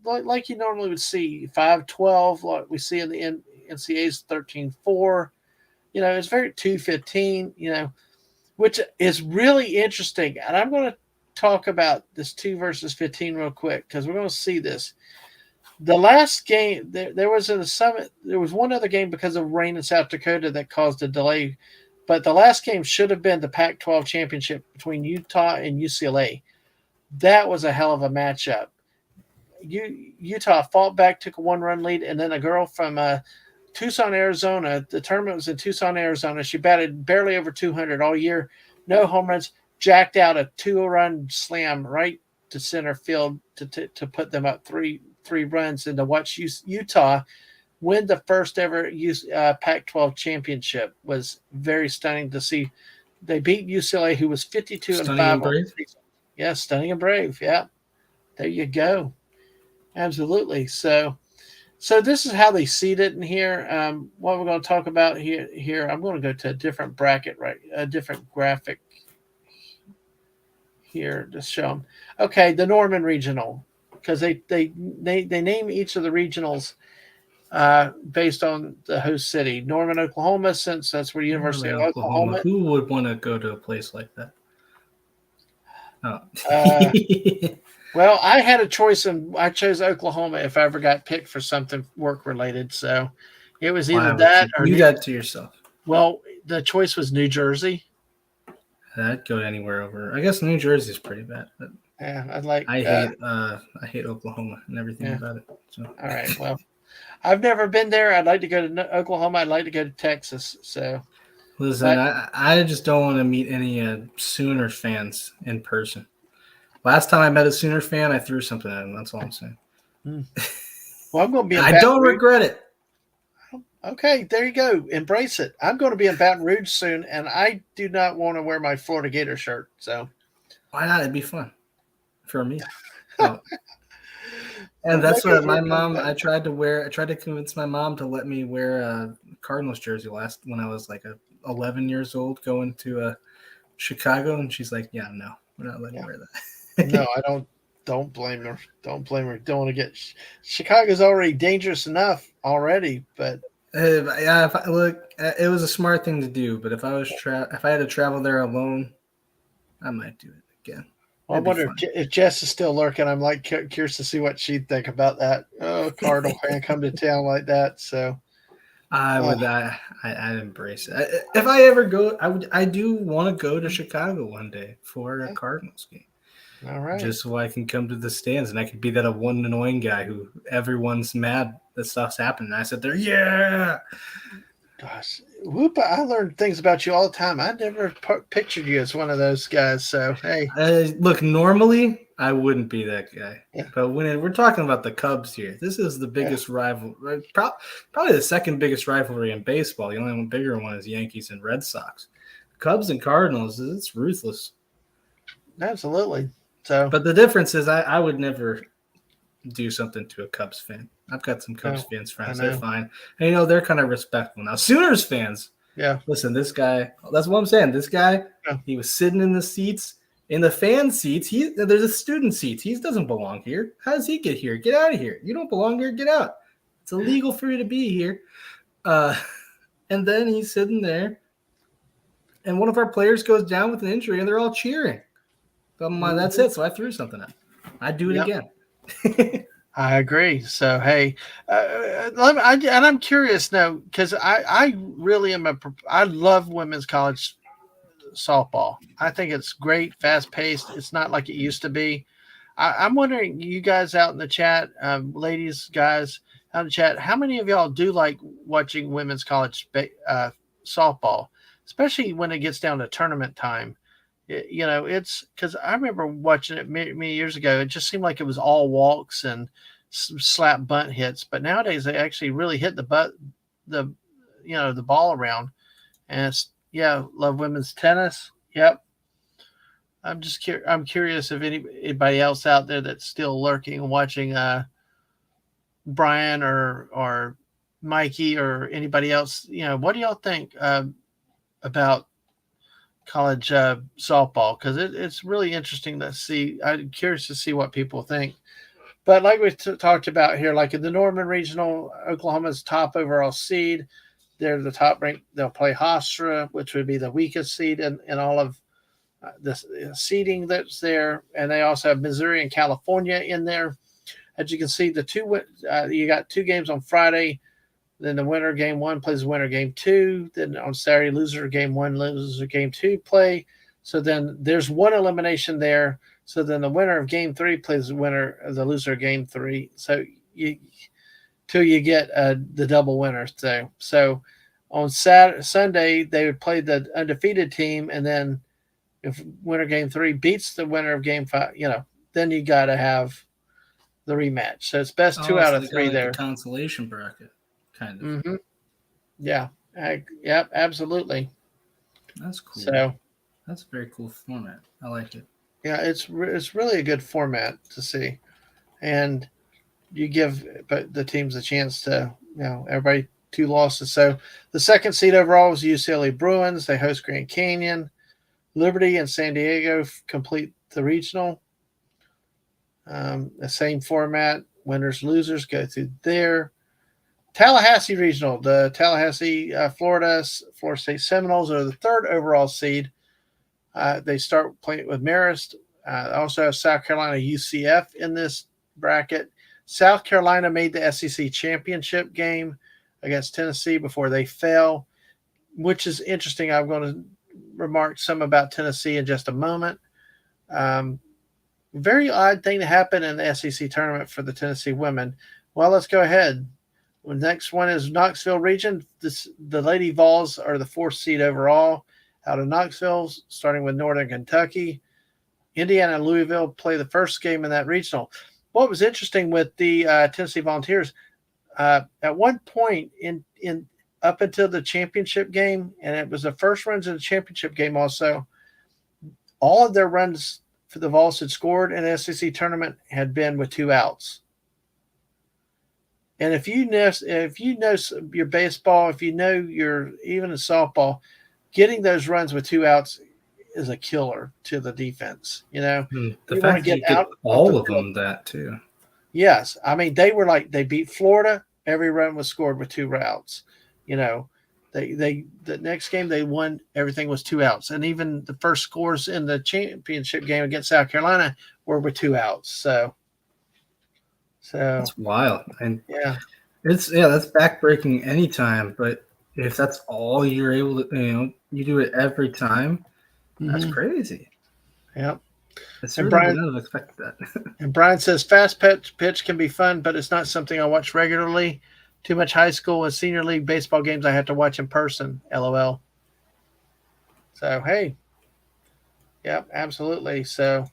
like you normally would see, 5-12, like we see in the NCAA's 13-4. It's very 2-15, which is really interesting. And I'm going to talk about this 2 versus 15 real quick because we're going to see this. The last game, there was a summit. There was one other game because of rain in South Dakota that caused a delay. But the last game should have been the Pac-12 championship between Utah and UCLA. That was a hell of a matchup. Utah fought back, took a 1-run lead, and then a girl from Tucson, Arizona. The tournament was in Tucson, Arizona. She batted barely over 200 all year. No home runs. Jacked out a 2-run slam right to center field to put them up three runs, and to watch Utah win the first ever Pac-12 championship was very stunning to see. They beat UCLA, who was 52-5. And brave. Yeah, stunning and brave. Yeah, there you go. Absolutely. So this is how they seed it in here. What we're going to talk about here, I'm going to go to a different bracket, right? A different graphic here to show them. Okay, the Norman Regional, because they name each of the regionals based on the host city. Norman, Oklahoma, since that's where University of Oklahoma. Who would want to go to a place like that? Oh. Well, I had a choice, and I chose Oklahoma if I ever got picked for something work related. So it was Why either would that you or do that to yourself? Well, the choice was New Jersey. I'd go anywhere over. I guess New Jersey's pretty bad, but Yeah, I'd like. I hate Oklahoma and everything Yeah. about it. So All right. Well, I've never been there. I'd like to go to Oklahoma. I'd like to go to Texas. So, listen, but I just don't want to meet any Sooner fans in person. Last time I met a Sooner fan, I threw something at him. That's all I'm saying. hmm. Well, I'm going to be in I Baton don't Rouge. regret it. Okay, there you go. Embrace it. I'm going to be in Baton Rouge soon, and I do not want to wear my Florida Gator shirt. So, Why not? It'd be fun for me. Oh, and well, that's that goes what where my it comes mom. back. I tried to wear. I tried to convince my mom to let me wear a Cardinals jersey last when I was like 11 years old, going to Chicago, and she's like, "Yeah, no, we're not letting Yeah. you wear No, that." I don't. Don't blame her. Don't blame her. Don't want to get. Chicago's already dangerous enough already, but Yeah, look, it was a smart thing to do, but if I had to travel there alone, I might do it again. well, I It'd be wonder fun. if Jess is still lurking. I'm like curious to see what she'd think about that. Oh, Cardinal fan come to town like that. So, I uh, would. I'd embrace it. If I ever go, I would. I do want to go to Chicago one day for a Cardinals game, all right. just so I can come to the stands and I could be that one annoying guy who everyone's mad that stuff's happening. And I said there, yeah. Gosh, Whoop! I learned things about you all the time. I never pictured you as one of those guys. So, hey, Look, normally I wouldn't be that guy, yeah, but when we're talking about the Cubs here, this is the yeah, biggest rival, probably the second biggest rivalry in baseball. The only one bigger one is Yankees and Red Sox. Cubs and Cardinals, it's ruthless. absolutely. So, But the difference is, I would never do something to a Cubs fan. I've got some Cubs no, fans I friends; they're know. fine, and they're kind of respectful. Now, Sooners fans, Yeah, listen, this guy, that's what I'm saying. This guy, yeah. he was sitting in the seats, in the fan seats. There's a student seats. He doesn't belong here. How does he get here? Get out of here. You don't belong here. Get out. It's illegal for you to be here. Uh, and then he's sitting there, and one of our players goes down with an injury, and they're all cheering. So I'm like, that's Mhm. it. So I threw something at him. I'd do it Yep. again. I agree. So hey, and I'm curious now because I really am I love women's college softball. I think it's great, fast paced. It's not like it used to be. I'm wondering, you guys out in the chat, ladies, guys out in the chat, how many of y'all do like watching women's college softball, especially when it gets down to tournament time? It's because I remember watching it many years ago. It just seemed like it was all walks and slap bunt hits, but nowadays they actually really hit the the ball around. And it's, yeah, love women's tennis. Yep. I'm curious if anybody else out there that's still lurking and watching Brian or Mikey or anybody else. What do y'all think about college softball? Because it's really interesting to see. I'm curious to see what people think. But like we talked about here, like in the Norman Regional, Oklahoma's top overall seed. They're the top ranked. They'll play Hofstra, which would be the weakest seed in all of the seeding that's there. And they also have Missouri and California in there. As you can see, you got two games on Friday. Then the winner game one plays winner game two. Then on Saturday, loser game one, loser game two play. So then there's one elimination there. So then the winner of game three plays the loser of game three. So till you get the double winner. So on Sunday they would play the undefeated team, and then if winner game three beats the winner of game five, then you got to have the rematch. So it's best two Oh, out so of they got three like a there. consolation bracket, kind of. Mm-hmm. Yeah. Yep. Absolutely. That's cool. So That's a very cool format. I like it. yeah, it's really a good format to see, and you give the teams a chance to everybody two losses. So the second seed overall was UCLA Bruins. They host Grand Canyon. Liberty and San Diego complete the regional. The same format. Winners, losers go through there. Tallahassee Regional. The Tallahassee, Florida State Seminoles are the third overall seed. They start playing with Marist. Also have South Carolina UCF in this bracket. South Carolina made the SEC championship game against Tennessee before they fell, which is interesting. I'm going to remark some about Tennessee in just a moment. Very odd thing to happen in the SEC tournament for the Tennessee women. Well, let's go ahead. The next one is Knoxville region. The Lady Vols are the 4th seed overall out of Knoxville, starting with Northern Kentucky. Indiana and Louisville play the first game in that regional. What was interesting with the Tennessee Volunteers, at one point in up until the championship game, and it was the first runs of the championship game also, all of their runs for the Vols had scored in the SEC tournament had been with 2 outs. And if you know your baseball, if you know your even in softball, getting those runs with 2 outs is a killer to the defense. The fact that you get all of them that too. Yes, I mean they beat Florida. Every run was scored with 2 outs. The next game they won, everything was 2 outs, and even the first scores in the championship game against South Carolina were with 2 outs. So that's wild, and that's backbreaking anytime. But if that's all you're able to, you do it every time. That's crazy. Yep. And Brian would have expected that. And Brian says fast pitch can be fun, but it's not something I watch regularly. Too much high school and senior league baseball games I have to watch in person. LOL. So hey, yep, absolutely. So,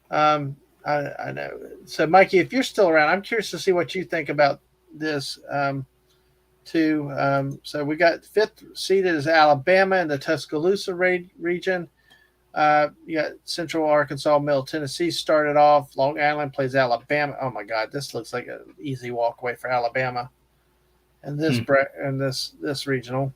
I know. So Mikey, if you're still around, I'm curious to see what you think about this. Too. So we got 5th seeded is Alabama in the Tuscaloosa region. You got Central Arkansas, Middle Tennessee started off. Long Island plays Alabama. Oh my God, this looks like an easy walk away for Alabama. And this regional.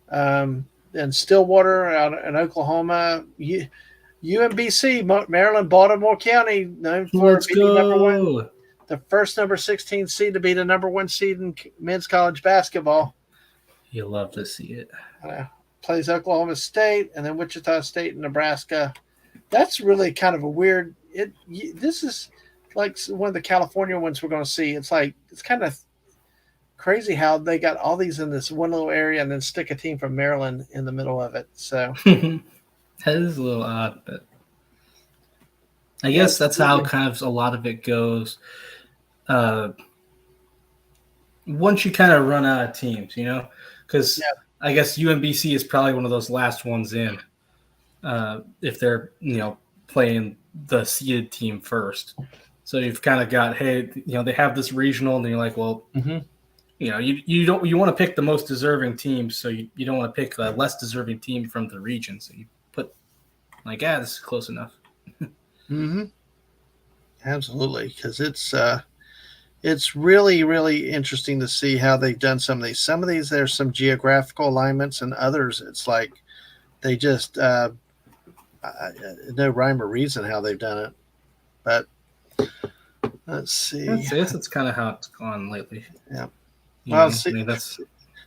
And Stillwater out in Oklahoma. UMBC, Maryland, Baltimore County, known for beating number 1. The first number 16 seed to be the number 1 seed in men's college basketball. You love to see it. Plays Oklahoma State and then Wichita State and Nebraska. That's really kind of a weird. This is like one of the California ones we're going to see. It's kind of crazy how they got all these in this one little area and then stick a team from Maryland in the middle of it. So that is a little odd, but I guess that's how kind of a lot of it goes. Once you kind of run out of teams, because I guess UMBC is probably one of those last ones in, if they're playing the seeded team first. So you've kind of got, hey, they have this regional, and you're like, well, you want to pick the most deserving team, so you don't want to pick a less deserving team from the region. So you put this is close enough. Absolutely, because it's really, really interesting to see how they've done some of these. Some of these, there's some geographical alignments, and others, it's like they just no rhyme or reason how they've done it. But let's see. I guess that's kind of how it's gone lately. Yeah. This.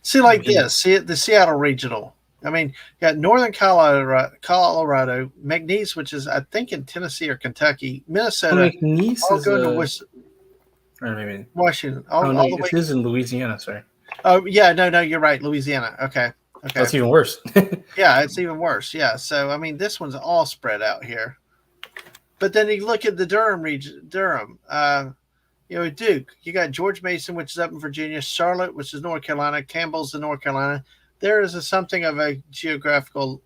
See the Seattle Regional. I mean, you got Northern Colorado, McNeese, which is I think in Tennessee or Kentucky, Minnesota. McNeese is Washington. It is in Louisiana. Sorry. Oh yeah, no, you're right, Louisiana. Okay. That's even worse. Yeah, it's even worse. Yeah, so I mean, this one's all spread out here. But then you look at the Durham region, Duke. You got George Mason, which is up in Virginia, Charlotte, which is North Carolina, Campbell's in North Carolina. There is something of a geographical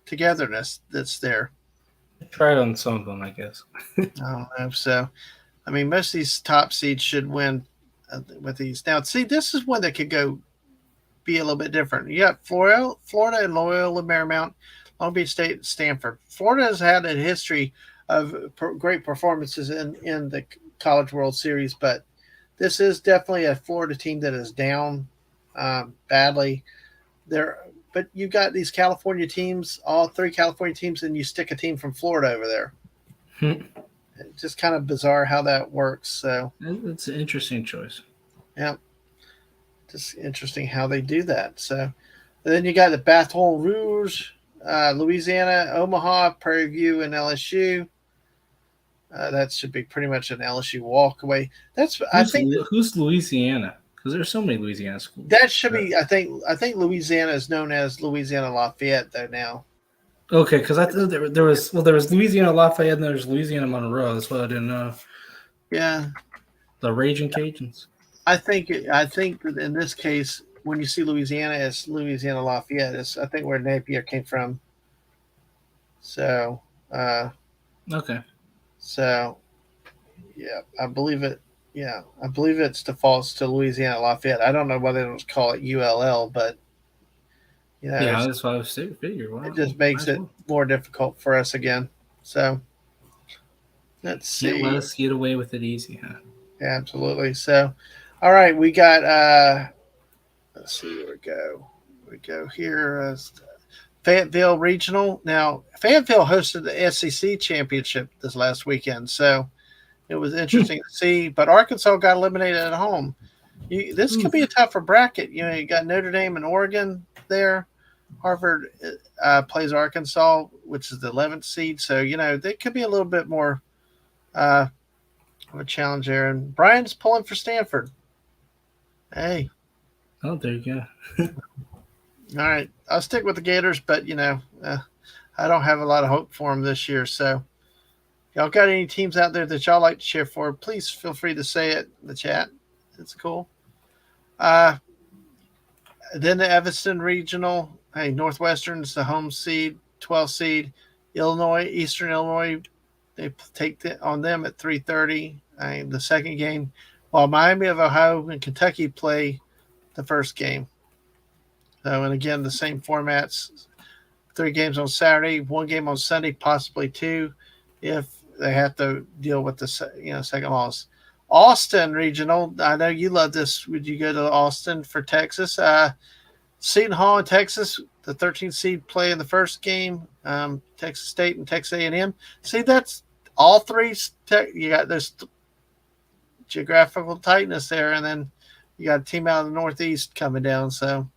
togetherness that's there. Try it on some of them, I guess. I don't know. So, I mean, most of these top seeds should win with these. Now, see, this is one that could be a little bit different. You got Florida and Loyola Marymount, Long Beach State, Stanford. Florida has had a history of great performances in the College World Series, but this is definitely a Florida team that is down badly. But you've got these California teams, all 3 California teams, and you stick a team from Florida over there. It's just kind of bizarre how that works. So it's an interesting choice. Yeah, just interesting how they do that. So then you got the Baton Rouge Louisiana, Omaha, Prairie View, and LSU. That should be pretty much an LSU walkaway. I Who's think who's Louisiana? Because there's so many Louisiana schools. that should be. I think Louisiana is known as Louisiana Lafayette though now. Okay, because I thought there was Louisiana Lafayette and there's Louisiana Monroe. That's what I didn't know. Yeah, The Raging Cajuns. I think that in this case, when you see Louisiana, it's Louisiana Lafayette. It's I think where Napier came from. So, uh, Okay. so yeah, I believe it. Yeah, I believe it's defaults to Louisiana Lafayette. I don't know whether they call it ULL, but Yeah, that's what I was figuring. it Wow, just might makes as it well. more difficult for us again. So let's Can't let see. us get away with it easy, huh? Absolutely. So, all right, we got. Let's see where we go. We go here. Fayetteville Regional. Now, Fayetteville hosted the SEC championship this last weekend, so it was interesting to see. But Arkansas got eliminated at home. This could be a tougher bracket. You got Notre Dame and Oregon there. Harvard plays Arkansas, which is the 11th seed. So, they could be a little bit more uh, of a challenge there. And Brian's pulling for Stanford. Hey, Oh, there you go. all right. I'll stick with the Gators, but, I don't have a lot of hope for them this year. So, y'all got any teams out there that y'all like to cheer for? Please feel free to say it in the chat. It's cool. Uh, then the Evanston Regional. Hey, Northwestern's the home seed, 12th seed. Illinois, Eastern Illinois, they take on them at 3:30. The second game, while Miami of Ohio and Kentucky play the first game. So, and again, the same formats: 3 games on Saturday, 1 game on Sunday, possibly 2, if they have to deal with the second loss. Austin Regional. I know you love this. Would you go to Austin for Texas? Seton Hall in Texas, the 13th seed play in the first game. Texas State and Texas A&M. See, that's all three. You got this geographical tightness there, and then you got a team out of the Northeast coming down. So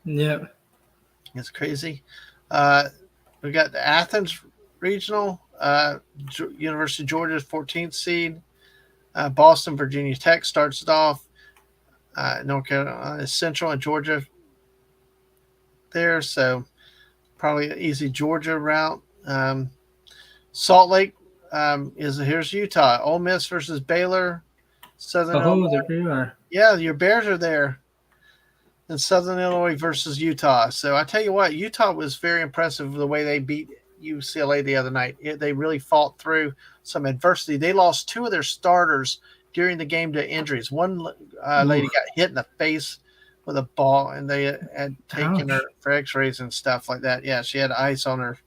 Yeah. it's crazy. We got the Athens Regional. University of Georgia's 14th seed. Boston, Virginia Tech starts it off. North Carolina Central and Georgia there, so probably an easy Georgia route. Salt Lake here's Utah. Ole Miss versus Baylor. Southern Oh, Illinois. there you are. Yeah, your Bears are there. And Southern Illinois versus Utah. So I tell you what, Utah was very impressive the way they beat UCLA the other night. They really fought through some adversity. They lost 2 of their starters during the game to injuries. One lady got hit in the face with a ball, and they had taken her for X-rays and stuff like that. Yeah, she had ice on her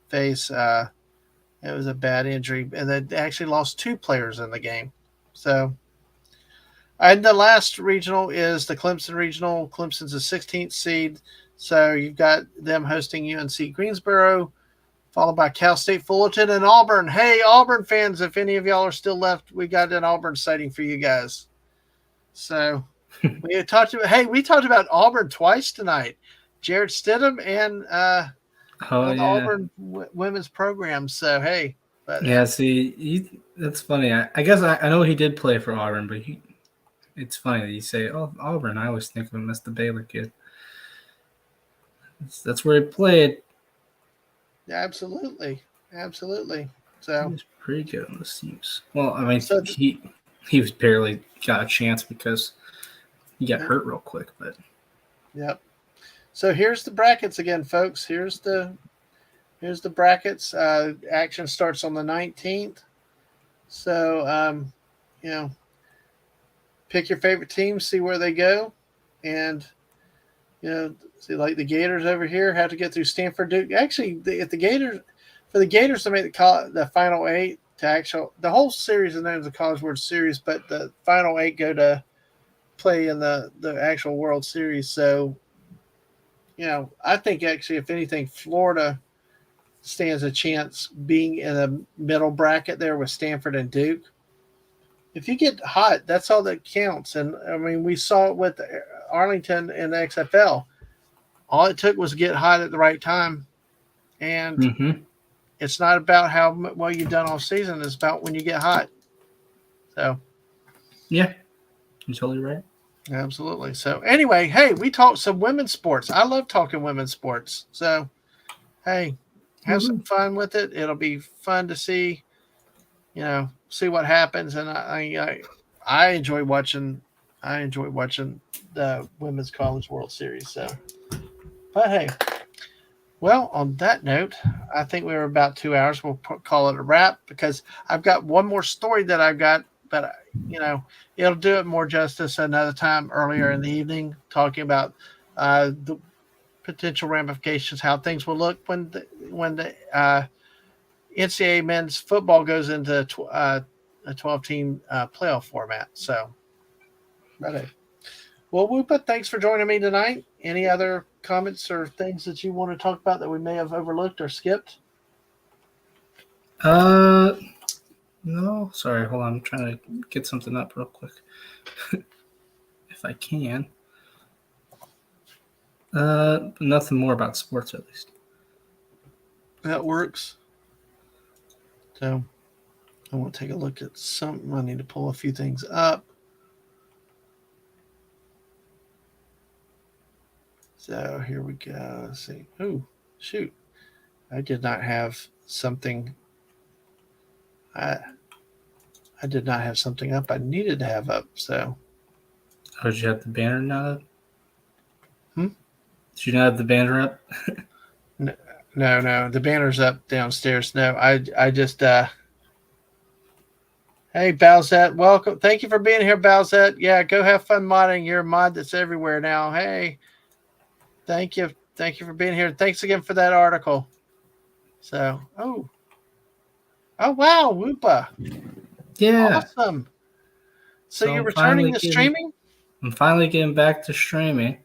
face. It was a bad injury, and they actually lost 2 players in the game. So, and the last regional is the Clemson Regional. Clemson's a 16th seed, so you've got them hosting UNC Greensboro, followed by Cal State Fullerton and Auburn. Hey, Auburn fans, if any of y'all are still left, we got an Auburn sighting for you guys. So we talked about Auburn twice tonight. Jared Stidham and Auburn women's program. So hey, but yeah. See, that's funny. I guess I know he did play for Auburn, but it's funny that you say, "Oh, Auburn." I always think of him as the Baylor kid. That's where he played. absolutely. So He was pretty good on those teams. Well, I mean, so he was barely got a chance because he got hurt real quick. But yep. So here's the brackets again, folks. Here's the brackets. Action starts on the 19th. So pick your favorite team, see where they go, and see like the Gators over here have to get through Stanford, Duke. Actually, if the Gators to make the final 8 to the whole series is known as the College World Series, but the final 8 go to play in the actual World Series. So I think actually, if anything, Florida stands a chance being in the middle bracket there with Stanford and Duke. If you get hot, that's all that counts. And I mean, we saw it with Arlington in the XFL. All it took was get hot at the right time, and Mm-hmm. it's not about how well you've done all season. It's about when you get hot. So Yeah, you're totally right. absolutely. So anyway, hey, we talked some women's sports. I love talking women's sports. So hey, have some Woohoo. fun with it. It'll be fun to see, see what happens. And I enjoy watching. I enjoy watching the Women's College World Series. So, but hey, well, on that note, I think we were about 2 hours. We'll call it a wrap because I've got one more story that I've got, but you know, it'll do it more justice another time earlier in the evening, talking about the potential ramifications, how things will look when the NCAA men's football goes into a 12-team playoff format. So, but hey. Well, Whoopa, thanks for joining me tonight. Any other comments or things that you want to talk about that we may have overlooked or skipped? Uh, no, sorry. Hold on. I'm trying to get something up real quick, if I can. Nothing more about sports, at least. That works. So I want to take a look at something. I need to pull a few things up. So here we go. Let's see. Oh, shoot. I did not have something. I I did not have something up I needed to have up. So, Oh, did you have the banner not up? hmm? Did you not have the banner up? No, no. The banner's up downstairs. No, I just hey, Balzette, welcome. Thank you for being here, Balzette. Yeah, go have fun modding. You're a mod that's everywhere now. Hey, thank you. Thank you for being here. Thanks again for that article. So, oh, wow, Whoopa. Yeah. Awesome. So So you're returning to streaming? I'm finally getting back to streaming,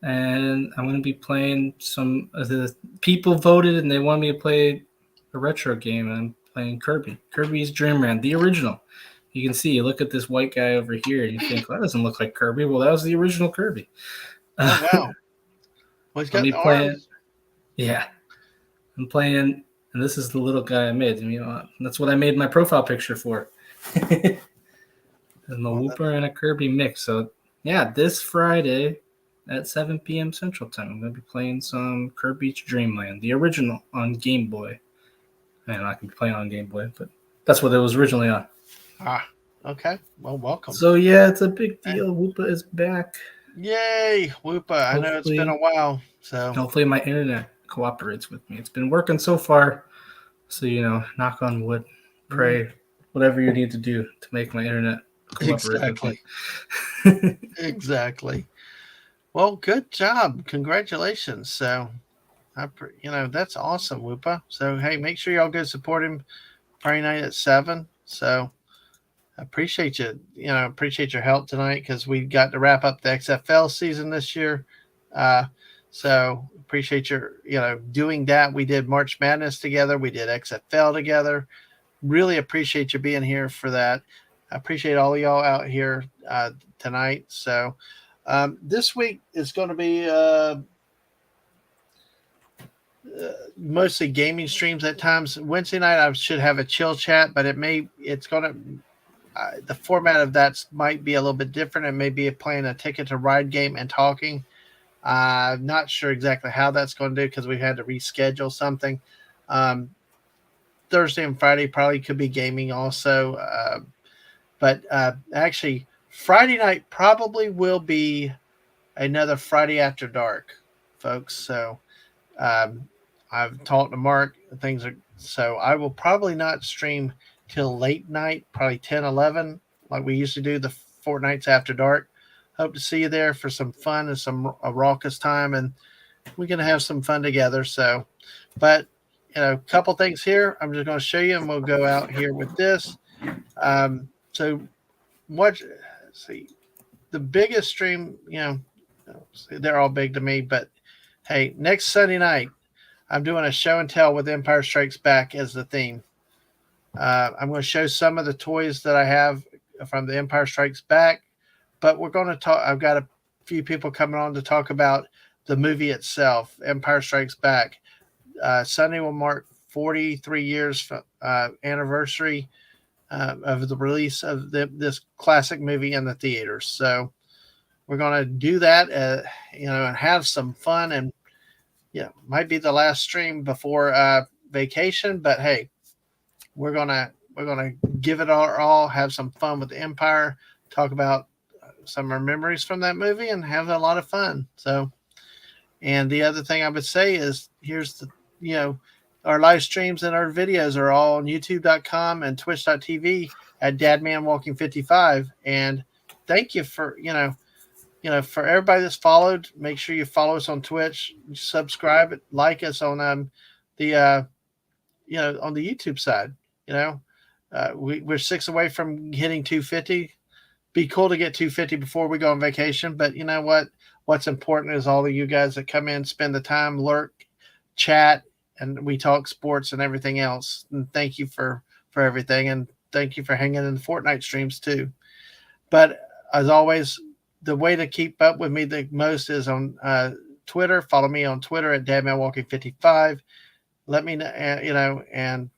and I'm going to be playing some. The people voted, and they want me to play a retro game, and I'm playing Kirby's Dream Land, the original. You can see, you look at this white guy over here, and you think, well, that doesn't look like Kirby. Well, that was the original Kirby. Oh, wow. Well, he's I'll got be the playing. arms. Yeah, I'm playing, and this is the little guy I made. That's what I made my profile picture for. And the Well, Whooper and a Kirby mix. So yeah, this Friday at 7 p.m. Central Time, I'm gonna be playing some Kirby's Dream Land, the original on Game Boy. Man, I can be playing on Game Boy, but that's what it was originally on. Okay. Well, welcome. So yeah, it's a big deal. Whoopa is back. Yay, Whoopa. I know it's been a Hopefully, while. So, hopefully my internet cooperates with me. It's been working so far. So knock on wood, pray, whatever you need to do to make my internet cooperate with exactly. me. Exactly. Well, good job. Congratulations. So, that's awesome, Whoopa. So, hey, make sure y'all go support him Friday night at 7. So, I appreciate you. Appreciate your help tonight because we got to wrap up the XFL season this year. Uh, so appreciate your, doing that. We did March Madness together. We did XFL together. Really appreciate you being here for that. I appreciate all of y'all out here tonight. So this week is going to be mostly gaming streams at times. Wednesday night I should have a chill chat, but it's going to the format of that might be a little bit different. It may be playing a Ticket to Ride game and talking. Not sure exactly how that's going to do because we had to reschedule something. Thursday and Friday probably could be gaming also. But actually, Friday night probably will be another Friday after dark, folks. So um, I've talked to Mark. So I will probably not stream till late night, probably 10, 11, like we used to do the fortnights after dark. Hope to see you there for some fun and a raucous time, and we're gonna have some fun together. So, but a couple things here. I'm just going to show you, and we'll go out here with this. So, let's see, the biggest stream, they're all big to me, but hey, next Sunday night, I'm doing a show and tell with Empire Strikes Back as the theme. I'm going to show some of the toys that I have from the Empire Strikes Back, but we're going to talk. I've got a few people coming on to talk about the movie itself, Empire Strikes Back. Sunday will mark 43 years anniversary of the release of this classic movie in the theaters. So we're going to do that, and have some fun. And might be the last stream before vacation, but hey, we're gonna give it our all, have some fun with the Empire, talk about some of our memories from that movie, and have a lot of fun. So, and the other thing I would say is, here's the you know our live streams and our videos are all on YouTube.com and Twitch.tv at Dadman Walking 55. And thank you for for everybody that's followed. Make sure you follow us on Twitch, subscribe, like us on the on the YouTube side. We're 6 away from hitting 250. Be cool to get 250 before we go on vacation. But you know what? What's important is all of you guys that come in, spend the time, lurk, chat, and we talk sports and everything else. And thank you for everything, and thank you for hanging in the Fortnite streams too. But as always, the way to keep up with me the most is on Twitter. Follow me on Twitter at DadmanWalking55. Let me know, and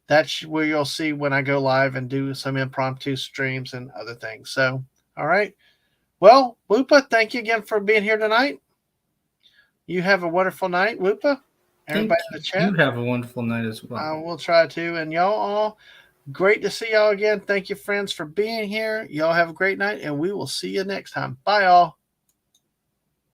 that's where you'll see when I go live and do some impromptu streams and other things. So, all right. Well, Whoopa, thank you again for being here tonight. You have a wonderful night, Whoopa. Everybody in the chat. You have a wonderful night as well. I will try to. And y'all all, great to see y'all again. Thank you, friends, for being here. Y'all have a great night, and we will see you next time. Bye, all.